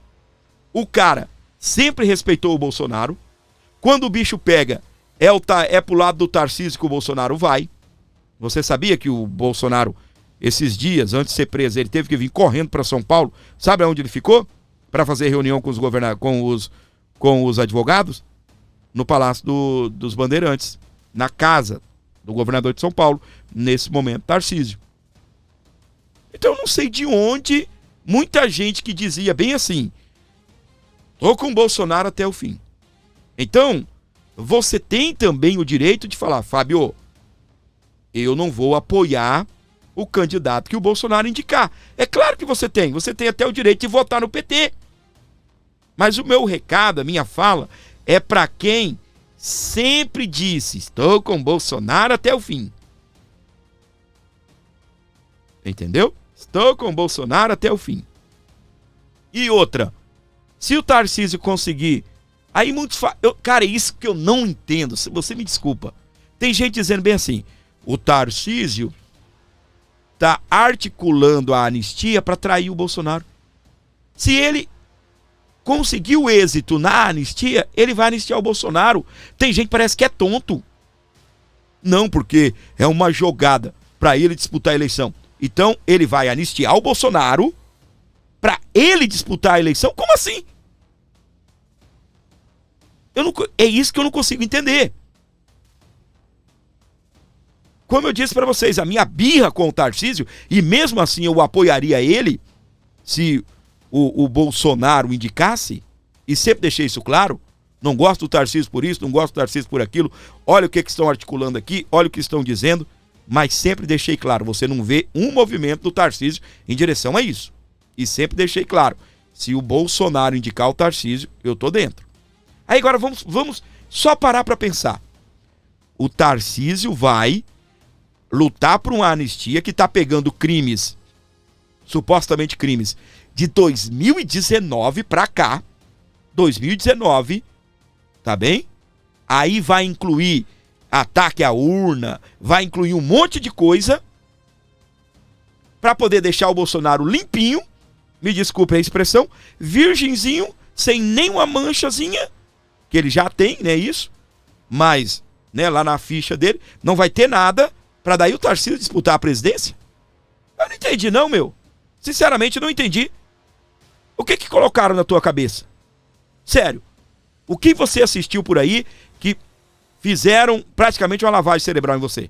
O cara sempre respeitou o Bolsonaro. Quando o bicho pega, é pro lado do Tarcísio que o Bolsonaro vai. Você sabia que o Bolsonaro, esses dias, antes de ser preso, ele teve que vir correndo para São Paulo? Sabe onde ele ficou? Para fazer reunião com os advogados? No Palácio dos Bandeirantes, na casa do governador de São Paulo, nesse momento, Tarcísio. Então eu não sei de onde muita gente que dizia bem assim: tô com o Bolsonaro até o fim. Então, você tem também o direito de falar: Fábio, eu não vou apoiar o candidato que o Bolsonaro indicar. É claro que você tem até o direito de votar no PT. Mas o meu recado, a minha fala, é para quem sempre disse: estou com o Bolsonaro até o fim. Entendeu? Estou com o Bolsonaro até o fim. E outra, se o Tarcísio conseguir... Aí muitos falam... Cara, é isso que eu não entendo. Você me desculpa. Tem gente dizendo bem assim: o Tarcísio tá articulando a anistia para trair o Bolsonaro. Se ele conseguiu êxito na anistia, ele vai anistiar o Bolsonaro. Tem gente que parece que é tonto. Não, porque é uma jogada para ele disputar a eleição. Então, ele vai anistiar o Bolsonaro para ele disputar a eleição? Como assim? É isso que eu não consigo entender. Como eu disse para vocês, a minha birra com o Tarcísio, e mesmo assim eu apoiaria ele se o Bolsonaro indicasse, e sempre deixei isso claro. Não gosto do Tarcísio por isso, não gosto do Tarcísio por aquilo. Olha o que estão articulando aqui, olha o que estão dizendo. Mas sempre deixei claro, você não vê um movimento do Tarcísio em direção a isso. E sempre deixei claro, se o Bolsonaro indicar o Tarcísio, eu tô dentro. Aí agora vamos só parar para pensar. O Tarcísio vai lutar por uma anistia que tá pegando crimes, supostamente crimes, de 2019 para cá. 2019, tá bem? Aí vai incluir ataque à urna, vai incluir um monte de coisa para poder deixar o Bolsonaro limpinho, me desculpe a expressão, virgenzinho, sem nenhuma manchazinha, que ele já tem, né, isso, mas, né, lá na ficha dele, não vai ter nada para daí o Tarcísio disputar a presidência? Eu não entendi não, meu. Sinceramente, não entendi. O que colocaram na tua cabeça? Sério, o que você assistiu por aí que fizeram praticamente uma lavagem cerebral em você?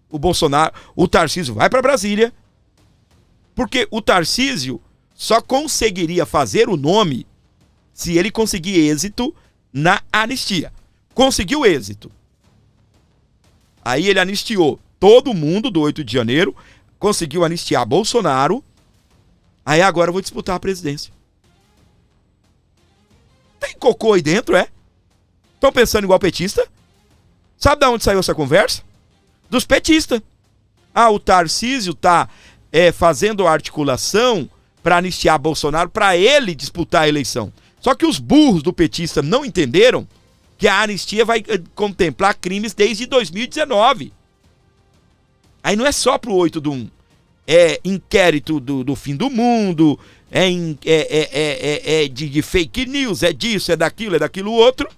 O Bolsonaro, o Tarcísio vai para Brasília, porque o Tarcísio só conseguiria fazer o nome se ele conseguir êxito na anistia. Conseguiu êxito. Aí ele anistiou todo mundo do 8 de janeiro, conseguiu anistiar Bolsonaro, aí agora eu vou disputar a presidência. Tem cocô aí dentro, é? Estão pensando igual petista? Sabe de onde saiu essa conversa? Dos petistas. Ah, o Tarcísio tá fazendo a articulação para anistiar Bolsonaro, para ele disputar a eleição. Só que os burros do petista não entenderam que a anistia vai contemplar crimes desde 2019. Aí não é só pro 8/1. É inquérito do fim do mundo, de fake news, é disso, é daquilo outro.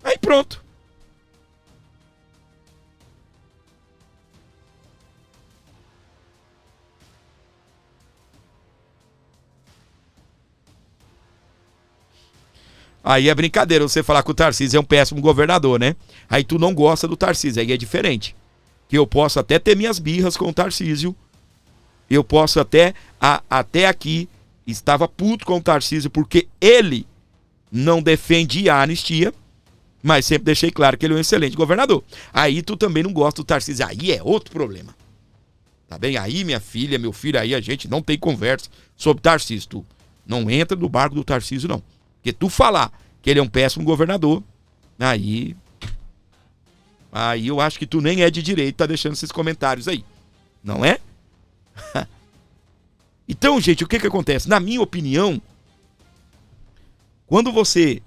Aí pronto. Aí é brincadeira você falar que o Tarcísio é um péssimo governador, né? Aí tu não gosta do Tarcísio, aí é diferente. Que eu posso até ter minhas birras com o Tarcísio. Eu posso até aqui, estava puto com o Tarcísio porque ele não defendia a anistia, mas sempre deixei claro que ele é um excelente governador. Aí tu também não gosta do Tarcísio, aí é outro problema. Tá bem? Aí minha filha, meu filho, aí a gente não tem conversa sobre Tarcísio. Tu não entra no barco do Tarcísio, não. Porque tu falar que ele é um péssimo governador, aí eu acho que tu nem é de direito, tá deixando esses comentários aí. Não é? Então, gente, o que acontece? Na minha opinião, quando você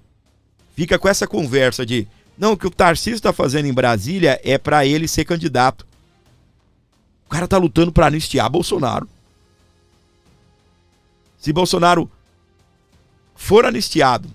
fica com essa conversa de não, o que o Tarcísio está fazendo em Brasília é para ele ser candidato. O cara tá lutando para anistiar Bolsonaro. Se Bolsonaro for anistiado,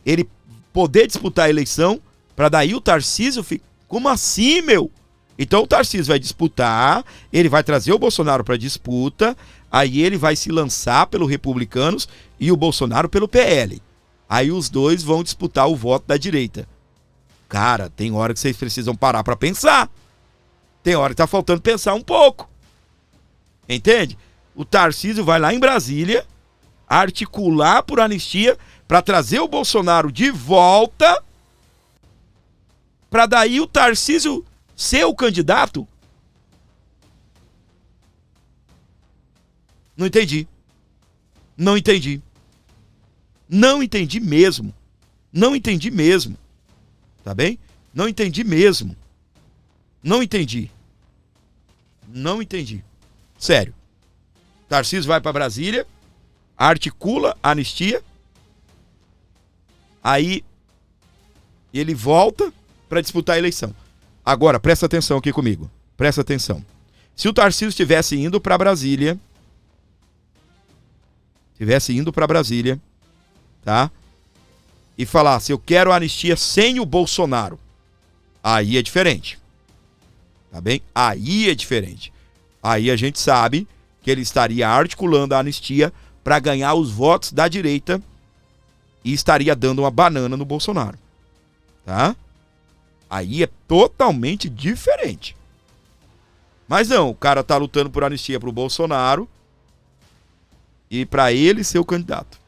ele poder disputar a eleição, para daí o Tarcísio fica... Como assim, meu? Então o Tarcísio vai disputar, ele vai trazer o Bolsonaro para disputa, aí ele vai se lançar pelo Republicanos e o Bolsonaro pelo PL. Aí os dois vão disputar o voto da direita. Cara, tem hora que vocês precisam parar para pensar. Tem hora que tá faltando pensar um pouco. Entende? O Tarcísio vai lá em Brasília articular por anistia para trazer o Bolsonaro de volta, para daí o Tarcísio ser o candidato. Não entendi. Não entendi. Não entendi mesmo. Não entendi mesmo. Tá bem? Não entendi mesmo. Não entendi. Não entendi. Sério. Tarcísio vai para Brasília, articula a anistia, aí ele volta para disputar a eleição. Agora, presta atenção aqui comigo. Presta atenção. Se o Tarcísio estivesse indo para Brasília, tá? E falasse, eu quero a anistia sem o Bolsonaro. Aí é diferente. Tá bem? Aí é diferente. Aí a gente sabe que ele estaria articulando a anistia para ganhar os votos da direita e estaria dando uma banana no Bolsonaro. Tá? Aí é totalmente diferente. Mas não, o cara tá lutando por anistia pro Bolsonaro e para ele ser o candidato.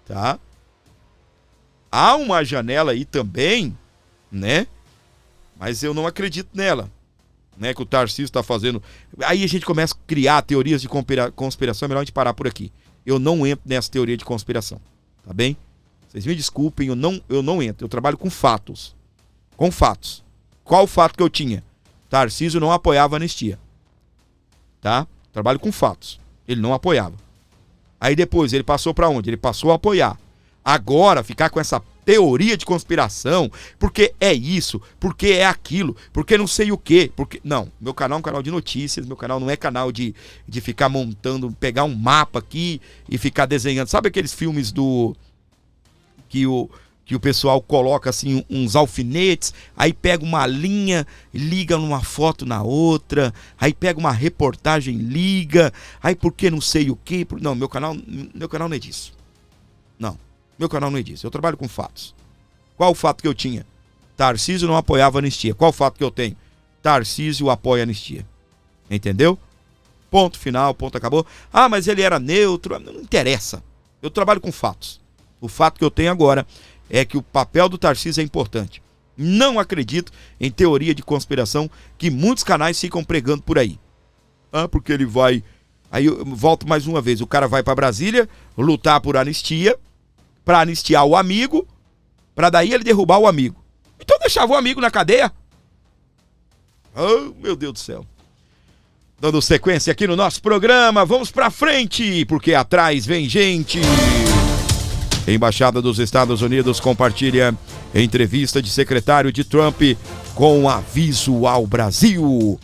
Tá? Há uma janela aí também, né? Mas eu não acredito nela, né? Que o Tarcísio está fazendo. Aí a gente começa a criar teorias de conspiração. É melhor a gente parar por aqui. Eu não entro nessa teoria de conspiração, tá bem? Vocês me desculpem, eu não entro. Eu trabalho com fatos. Com fatos. Qual o fato que eu tinha? Tarcísio não apoiava a anistia, tá? Trabalho com fatos. Ele não apoiava. Aí depois ele passou para onde? Ele passou a apoiar. Agora ficar com essa teoria de conspiração, porque é isso, porque é aquilo, porque não sei o quê, porque... Não, meu canal é um canal de notícias, meu canal não é canal de ficar montando, pegar um mapa aqui e ficar desenhando. Sabe aqueles filmes que o pessoal coloca assim uns alfinetes, aí pega uma linha, liga numa foto na outra, aí pega uma reportagem, liga, aí porque não sei o quê. Não, meu canal não é disso. Não. Meu canal não é disso. Eu trabalho com fatos. Qual o fato que eu tinha? Tarcísio não apoiava a anistia. Qual o fato que eu tenho? Tarcísio apoia a anistia. Entendeu? Ponto final, ponto acabou. Ah, mas ele era neutro. Não interessa. Eu trabalho com fatos. O fato que eu tenho agora é que o papel do Tarcísio é importante. Não acredito em teoria de conspiração que muitos canais ficam pregando por aí. Ah, porque ele vai... Aí eu volto mais uma vez. O cara vai para Brasília lutar por anistia, para anistiar o amigo, para daí ele derrubar o amigo. Então deixava o amigo na cadeia. Oh, meu Deus do céu. Dando sequência aqui no nosso programa, vamos pra frente, porque atrás vem gente. Embaixada dos Estados Unidos compartilha entrevista de secretário de Trump com aviso ao Brasil.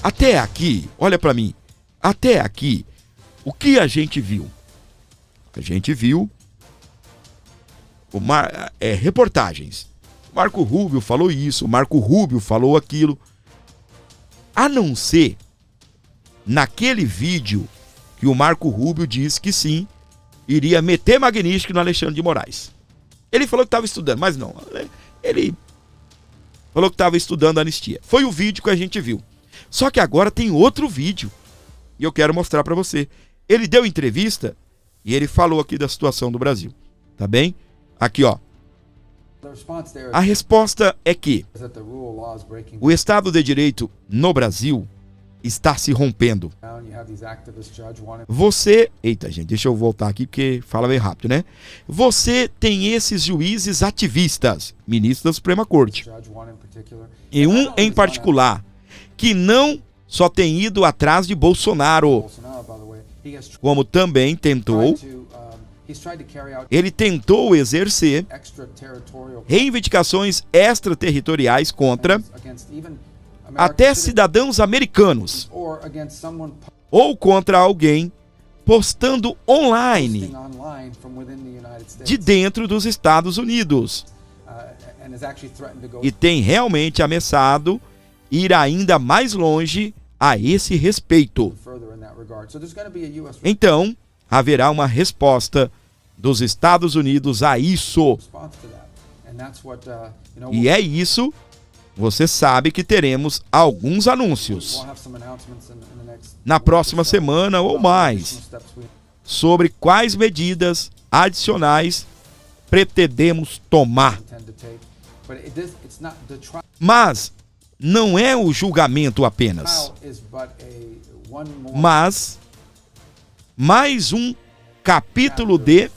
Até aqui, olha pra mim, até aqui, o que a gente viu? A gente viu reportagens. O Marco Rubio falou isso, o Marco Rubio falou aquilo. A não ser naquele vídeo que o Marco Rubio disse que sim, iria meter Magnífico no Alexandre de Moraes. Ele falou que estava estudando, mas não. Ele falou que estava estudando a anistia. Foi o vídeo que a gente viu. Só que agora tem outro vídeo e eu quero mostrar para você. Ele deu entrevista e ele falou aqui da situação do Brasil. Tá bem? Aqui, ó. A resposta é que o Estado de Direito no Brasil está se rompendo. Você... Eita, gente, deixa eu voltar aqui porque fala bem rápido, né? Você tem esses juízes ativistas, ministros da Suprema Corte, e um em particular, que não só tem ido atrás de Bolsonaro, como também tentou... Ele tentou exercer reivindicações extraterritoriais contra até cidadãos americanos ou contra alguém postando online de dentro dos Estados Unidos e tem realmente ameaçado ir ainda mais longe a esse respeito. Então, haverá uma resposta dos Estados Unidos a isso. E é isso você sabe que teremos alguns anúncios na próxima semana ou mais sobre quais medidas adicionais pretendemos tomar. Mas não é o julgamento apenas, mas mais um capítulo de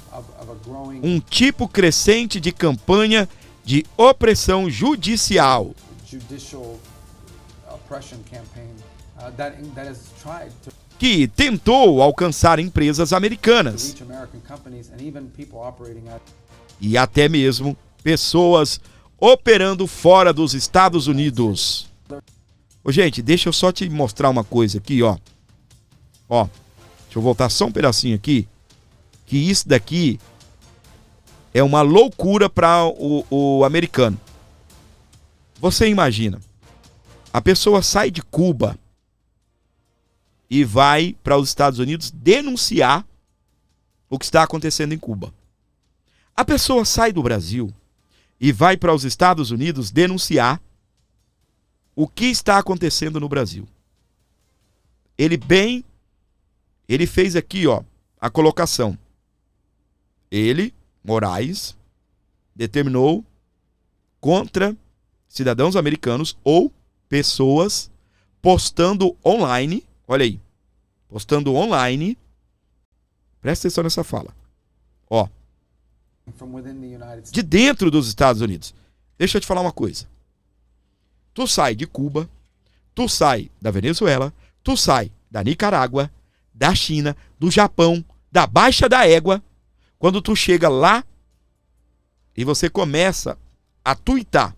um tipo crescente de campanha de opressão judicial que tentou alcançar empresas americanas e até mesmo pessoas operando fora dos Estados Unidos. Ô, gente, deixa eu só te mostrar uma coisa aqui, ó. Ó, deixa eu voltar só um pedacinho aqui. Que isso daqui é uma loucura para o americano. Você imagina, a pessoa sai de Cuba e vai para os Estados Unidos denunciar o que está acontecendo em Cuba. A pessoa sai do Brasil e vai para os Estados Unidos denunciar o que está acontecendo no Brasil. Ele fez aqui, ó, a colocação. Ele, Moraes, determinou contra cidadãos americanos ou pessoas postando online, olha aí, postando online, presta atenção nessa fala, ó, de dentro dos Estados Unidos. Deixa eu te falar uma coisa. Tu sai de Cuba, tu sai da Venezuela, tu sai da Nicarágua, da China, do Japão, da Baixa da Égua. Quando tu chega lá e você começa a tuitar: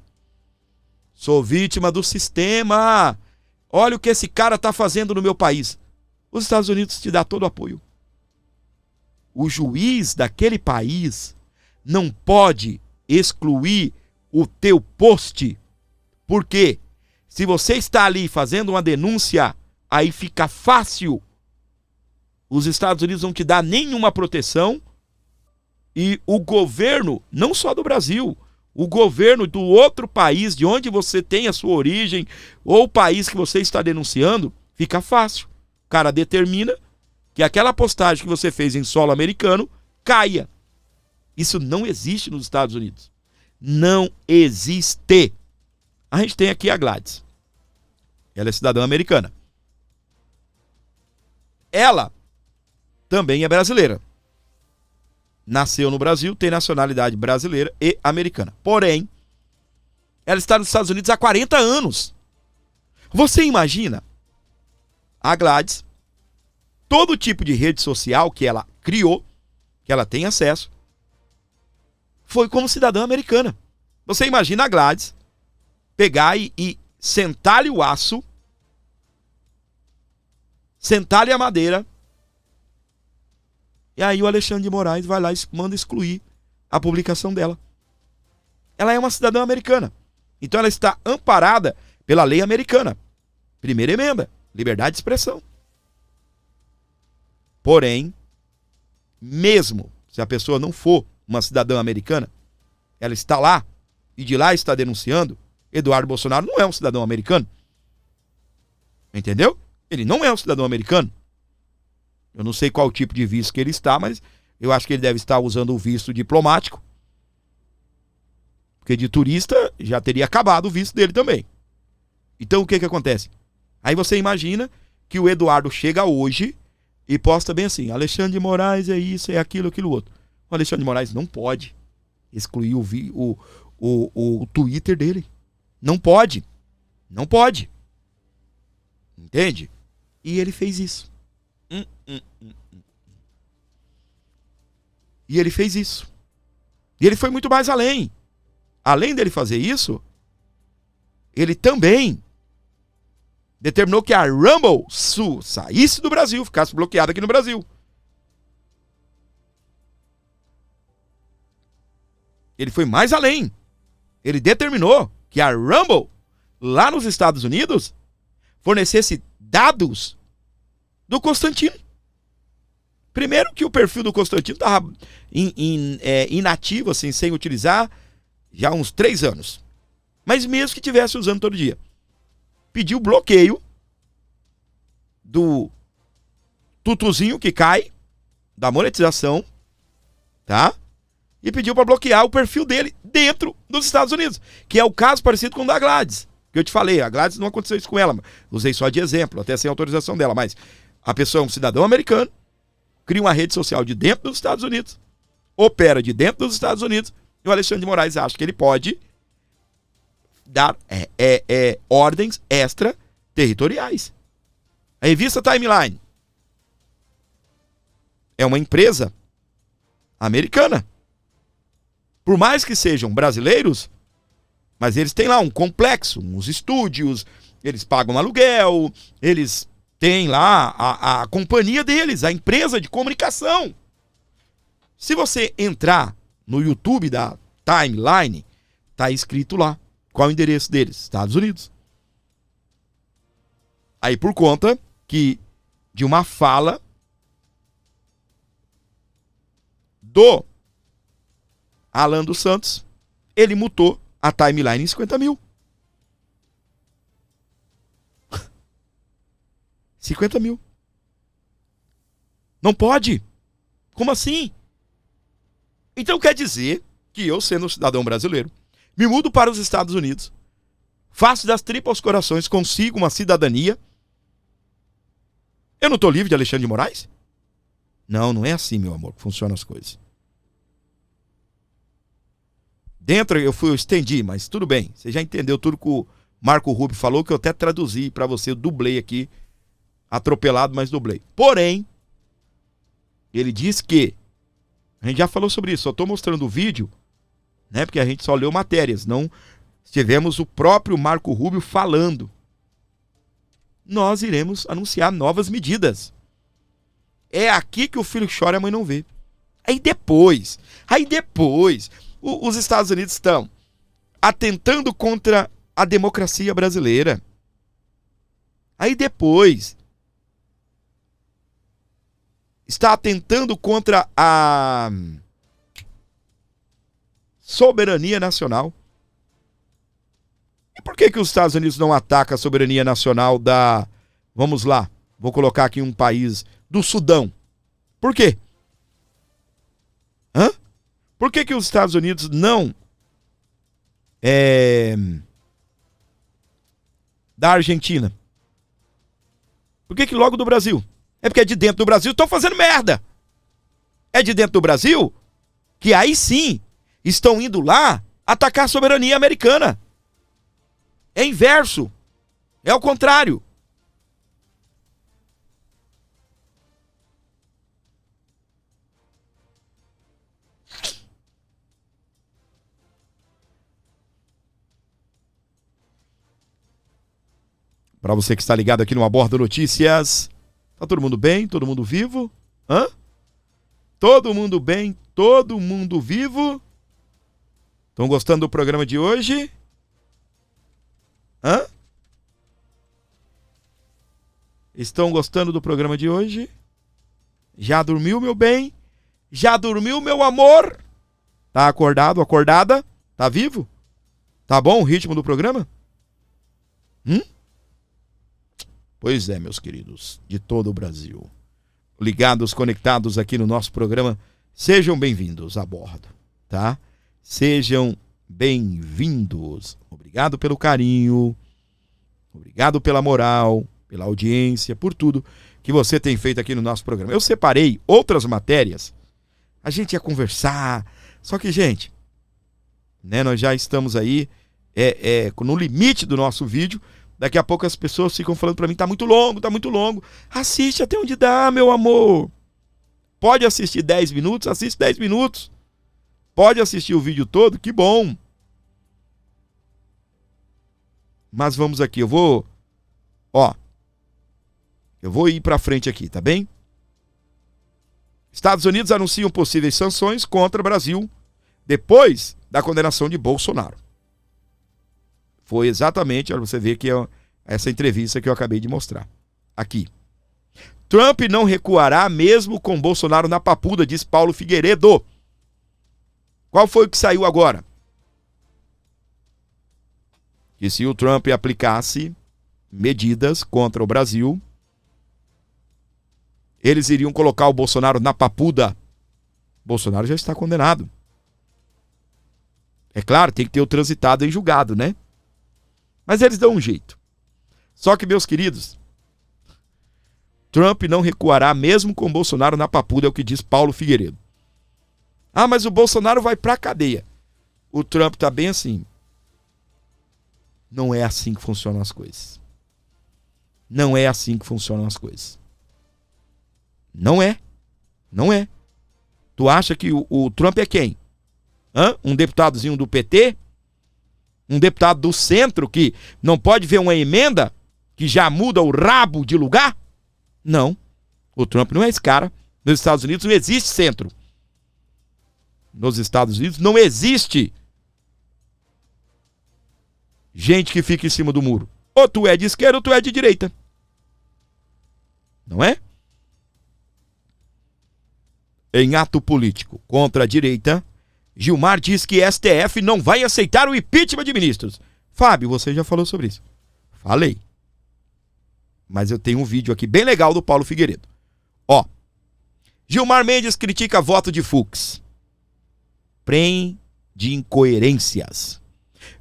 sou vítima do sistema, olha o que esse cara tá fazendo no meu país. Os Estados Unidos te dá todo o apoio. O juiz daquele país não pode excluir o teu post, porque se você está ali fazendo uma denúncia, aí fica fácil. Os Estados Unidos não te dá nenhuma proteção e o governo, não só do Brasil, o governo do outro país de onde você tem a sua origem ou o país que você está denunciando, fica fácil. O cara determina que aquela postagem que você fez em solo americano caia. Isso não existe nos Estados Unidos. Não existe. A gente tem aqui a Gladys. Ela é cidadã americana. Ela também é brasileira. Nasceu no Brasil, tem nacionalidade brasileira e americana. Porém, ela está nos Estados Unidos há 40 anos. Você imagina a Gladys, todo tipo de rede social que ela criou, que ela tem acesso, foi como cidadã americana. Você imagina a Gladys pegar e sentar-lhe o aço, sentar-lhe a madeira, e aí o Alexandre de Moraes vai lá e manda excluir a publicação dela. Ela é uma cidadã americana. Então ela está amparada pela lei americana. Primeira emenda, liberdade de expressão. Porém, mesmo se a pessoa não for uma cidadã americana, ela está lá e de lá está denunciando, Eduardo Bolsonaro não é um cidadão americano. Entendeu? Ele não é um cidadão americano. Eu não sei qual tipo de visto que ele está, mas eu acho que ele deve estar usando o visto diplomático. Porque de turista já teria acabado o visto dele também. Então o que acontece? Aí você imagina que o Eduardo chega hoje e posta bem assim: Alexandre de Moraes é isso, é aquilo, aquilo outro. O Alexandre de Moraes não pode excluir o Twitter dele. Não pode. Não pode. Entende? E ele fez isso. E ele fez isso. E ele foi muito mais além. Além dele fazer isso, ele também determinou que a Rumble saísse do Brasil, ficasse bloqueada aqui no Brasil. Ele foi mais além. Ele determinou que a Rumble, lá nos Estados Unidos, fornecesse dados do Constantino. Primeiro que o perfil do Constantino estava inativo, assim, sem utilizar, já há uns 3 anos. Mas mesmo que estivesse usando todo dia, pediu bloqueio do tutuzinho que cai, da monetização, tá? E pediu para bloquear o perfil dele dentro dos Estados Unidos, que é o caso parecido com o da Gladys, que eu te falei. A Gladys não aconteceu isso com ela, usei só de exemplo, até sem autorização dela, mas a pessoa é um cidadão americano, cria uma rede social de dentro dos Estados Unidos, opera de dentro dos Estados Unidos, e o Alexandre de Moraes acha que ele pode dar ordens extraterritoriais. A revista Timeline é uma empresa americana. Por mais que sejam brasileiros, mas eles têm lá um complexo, uns estúdios, eles pagam aluguel, eles têm lá a companhia deles, a empresa de comunicação. Se você entrar no YouTube da Timeline, tá escrito lá qual é o endereço deles, Estados Unidos. Aí por conta de uma fala do Alan dos Santos, ele mutou a Timeline em 50 mil. 50 mil. Não pode. Como assim? Então quer dizer que eu, sendo um cidadão brasileiro, me mudo para os Estados Unidos, faço das tripas aos corações, consigo uma cidadania. Eu não estou livre de Alexandre de Moraes? Não, não é assim, meu amor, que funcionam as coisas. Dentro eu estendi, mas tudo bem. Você já entendeu tudo que o Marco Rubio falou, que eu até traduzi para você, eu dublei aqui, atropelado, mas dublei. Porém, ele diz que, a gente já falou sobre isso, só estou mostrando o vídeo, né? Porque a gente só leu matérias, não tivemos o próprio Marco Rubio falando. Nós iremos anunciar novas medidas. É aqui que o filho chora e a mãe não vê. Aí depois, os Estados Unidos estão atentando contra a democracia brasileira. Aí depois está atentando contra a soberania nacional. E por que os Estados Unidos não atacam a soberania nacional da... Vamos lá, vou colocar aqui um país do Sudão. Por quê? Por que os Estados Unidos não da Argentina? Por que logo do Brasil? É porque é de dentro do Brasil, estão fazendo merda. É de dentro do Brasil que aí sim estão indo lá atacar a soberania americana. É inverso. É o contrário. Para você que está ligado aqui no Aborda Notícias, tá todo mundo bem? Todo mundo vivo? Todo mundo bem? Todo mundo vivo? Estão gostando do programa de hoje? Estão gostando do programa de hoje? Já dormiu, meu bem? Já dormiu, meu amor? Tá acordado, acordada? Tá vivo? Tá bom o ritmo do programa? Pois é, meus queridos, de todo o Brasil, ligados, conectados aqui no nosso programa, sejam bem-vindos a bordo, tá? Sejam bem-vindos. Obrigado pelo carinho, obrigado pela moral, pela audiência, por tudo que você tem feito aqui no nosso programa. Eu separei outras matérias, a gente ia conversar, só que, gente, né, nós já estamos aí no limite do nosso vídeo. Daqui a pouco as pessoas ficam falando pra mim, tá muito longo. Assiste até onde dá, meu amor. Pode assistir 10 minutos, assiste 10 minutos. Pode assistir o vídeo todo, que bom. Mas vamos aqui, eu vou ir pra frente aqui, tá bem? Estados Unidos anunciam possíveis sanções contra o Brasil depois da condenação de Bolsonaro. Foi exatamente, olha, você vê que é essa entrevista que eu acabei de mostrar. Aqui. Trump não recuará mesmo com Bolsonaro na papuda, diz Paulo Figueiredo. Qual foi o que saiu agora? que se o Trump aplicasse medidas contra o Brasil, eles iriam colocar o Bolsonaro na papuda. Bolsonaro já está condenado. É claro, tem que ter o transitado em julgado, né? Mas eles dão um jeito. Só que, meus queridos, Trump não recuará mesmo com Bolsonaro na papuda, é o que diz Paulo Figueiredo. Ah, mas o Bolsonaro vai pra cadeia. O Trump tá bem assim. Não é assim que funcionam as coisas. Não é assim que funcionam as coisas. Não é. Não é. Tu acha que o Trump é quem? Hã? Um deputadozinho do PT? Um deputado do centro que não pode ver uma emenda que já muda o rabo de lugar? Não. O Trump não é esse cara. Nos Estados Unidos não existe centro. Nos Estados Unidos não existe gente que fica em cima do muro. Ou tu é de esquerda ou tu é de direita. Não é? Em ato político contra a direita, Gilmar diz que STF não vai aceitar o impeachment de ministros. Fábio, você já falou sobre isso. Falei. Mas eu tenho um vídeo aqui bem legal do Paulo Figueiredo. Ó. Gilmar Mendes critica voto de Fux. Prem de incoerências.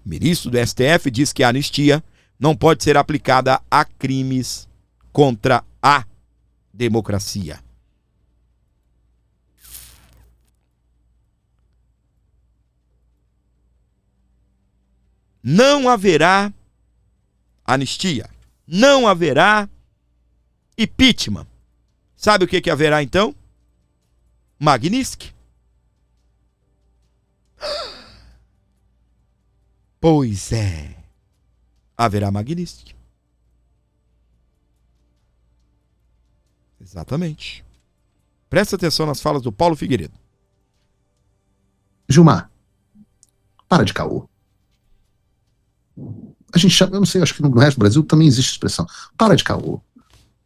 Ministro do STF diz que a anistia não pode ser aplicada a crimes contra a democracia. Não haverá anistia. Não haverá impeachment. Sabe o que haverá então? Magnitsky. Pois é. Haverá Magnitsky. Exatamente. Presta atenção nas falas do Paulo Figueiredo. Gilmar, para de caô. A gente chama, eu não sei, acho que no resto do Brasil também existe expressão. Para de caô.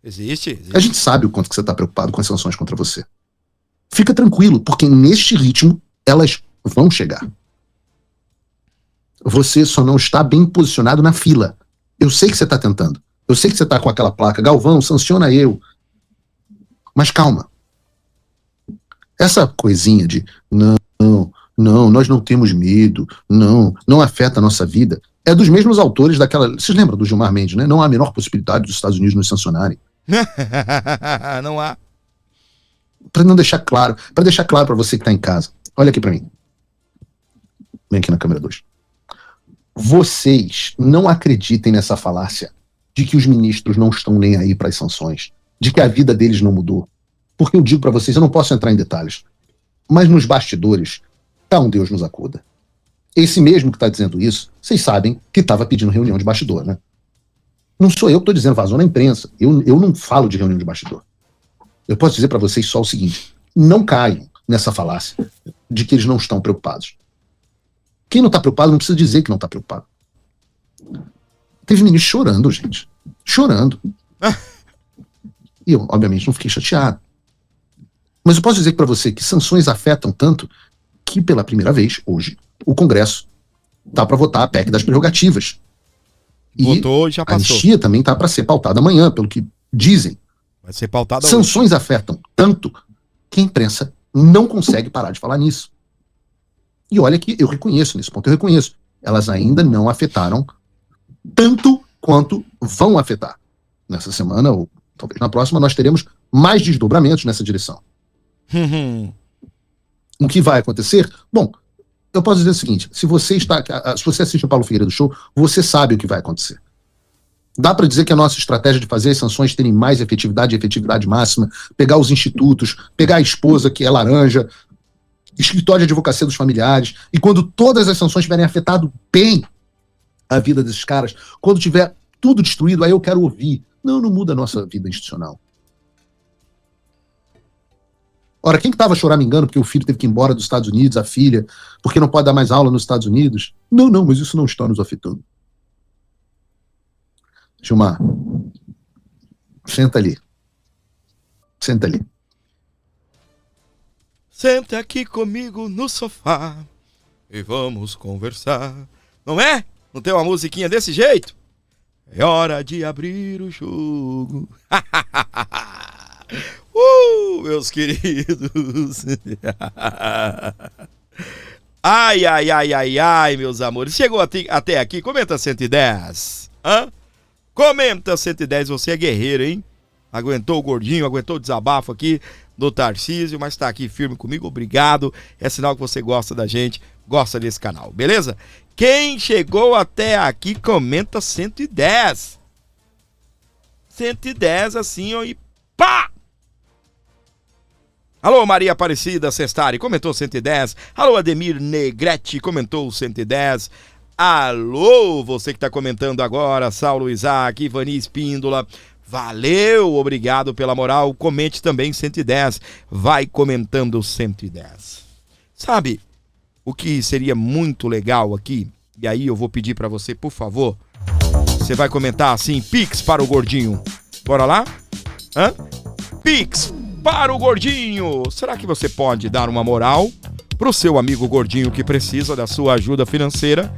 Existe. A gente sabe o quanto que você está preocupado com as sanções contra você. Fica tranquilo, porque neste ritmo elas vão chegar. Você só não está bem posicionado na fila. Eu sei que você está tentando. Eu sei que você está com aquela placa, Galvão, sanciona eu. Mas calma. Essa coisinha de não, nós não temos medo, não afeta a nossa vida, é dos mesmos autores daquela... Vocês lembram do Gilmar Mendes, né? Não há a menor possibilidade dos Estados Unidos nos sancionarem. Não há. Para não deixar claro, para deixar claro para você que está em casa. Olha aqui para mim. Vem aqui na câmera 2. Vocês não acreditem nessa falácia de que os ministros não estão nem aí para as sanções, de que a vida deles não mudou. Porque eu digo para vocês, eu não posso entrar em detalhes, mas nos bastidores, tá um Deus nos acuda. Esse mesmo que está dizendo isso, vocês sabem que estava pedindo reunião de bastidor, né? Não sou eu que estou dizendo, vazou na imprensa. Eu não falo de reunião de bastidor. Eu posso dizer para vocês só o seguinte: não caiam nessa falácia de que eles não estão preocupados. Quem não está preocupado não precisa dizer que não está preocupado. Teve ministro chorando, gente. Chorando. E eu, obviamente, não fiquei chateado. Mas eu posso dizer para você que sanções afetam tanto que, pela primeira vez, hoje, o Congresso está para votar a PEC das prerrogativas. Votou e já a passou. anistia também está para ser pautada amanhã, pelo que dizem. Vai ser pautada hoje. Sanções afetam tanto que a imprensa não consegue parar de falar nisso. E olha que eu reconheço, nesse ponto eu reconheço. Elas ainda não afetaram tanto quanto vão afetar. Nessa semana, ou talvez na próxima, nós teremos mais desdobramentos nessa direção. O que vai acontecer? Bom, eu posso dizer o seguinte: se você assiste o Paulo Figueiredo Show, você sabe o que vai acontecer. Dá para dizer que a nossa estratégia de fazer as sanções terem mais efetividade e efetividade máxima, pegar os institutos, pegar a esposa que é laranja, escritório de advocacia dos familiares, e quando todas as sanções tiverem afetado bem a vida desses caras, quando tiver tudo destruído, aí eu quero ouvir. Não muda a nossa vida institucional. Ora, quem que estava choramingando porque o filho teve que ir embora dos Estados Unidos, a filha, porque não pode dar mais aula nos Estados Unidos? Não, mas isso não está nos afetando. Gilmar, senta ali. Senta ali. Senta aqui comigo no sofá e vamos conversar. Não é? Não tem uma musiquinha desse jeito? É hora de abrir o jogo. Meus queridos. Ai, ai, ai, ai, ai, meus amores. Chegou até aqui, comenta 110. Comenta 110, você é guerreiro, hein? Aguentou o gordinho, aguentou o desabafo aqui do Tarcísio, mas tá aqui firme comigo, obrigado. É sinal que você gosta da gente, gosta desse canal, beleza? Quem chegou até aqui, comenta 110. 110 assim, ó, e pá! Alô, Maria Aparecida Sestari, comentou 110. Alô, Ademir Negrete, comentou 110. Alô, você que tá comentando agora, Saulo Isaac, Ivani Espíndola. Valeu, obrigado pela moral. Comente também 110. Vai comentando 110. Sabe o que seria muito legal aqui? E aí eu vou pedir pra você, por favor. Você vai comentar assim, Pix para o Gordinho. Bora lá? Pix para o Gordinho. Será que você pode dar uma moral pro seu amigo Gordinho que precisa da sua ajuda financeira?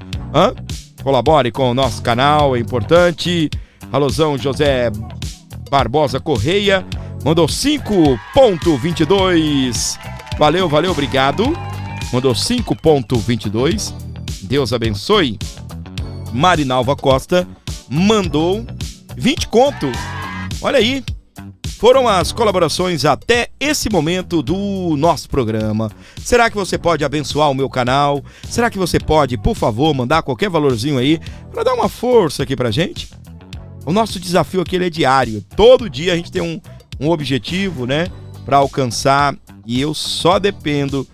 Colabore com o nosso canal, é importante. Alôzão José Barbosa Correia mandou 5,22. Valeu, obrigado. Mandou 5,22. Deus abençoe. Marinalva Costa mandou 20 conto. Olha aí. Foram as colaborações até esse momento do nosso programa. Será que você pode abençoar o meu canal? Será que você pode, por favor, mandar qualquer valorzinho aí para dar uma força aqui pra gente? O nosso desafio aqui ele é diário. Todo dia a gente tem um objetivo, né, para alcançar, e eu só dependo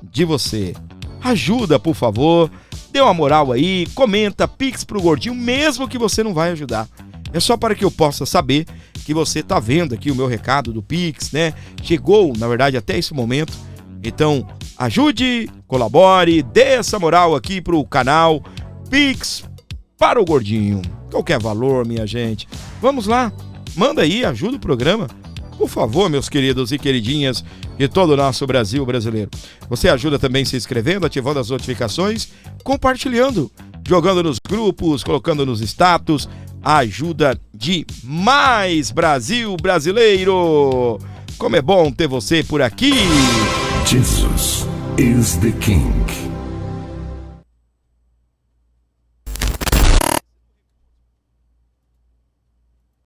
de você. Ajuda, por favor. Dê uma moral aí, comenta, Pix pro Gordinho, mesmo que você não vai ajudar. É só para que eu possa saber que você tá vendo aqui o meu recado do Pix, né? Chegou, na verdade, até esse momento. Então, ajude, colabore, dê essa moral aqui pro canal Pix para o Gordinho. Qualquer valor, minha gente. Vamos lá, manda aí, ajuda o programa. Por favor, meus queridos e queridinhas de todo o nosso Brasil brasileiro. Você ajuda também se inscrevendo, ativando as notificações, compartilhando, jogando nos grupos, colocando nos status. Ajuda demais, Brasil brasileiro! Como é bom ter você por aqui! Jesus is the King.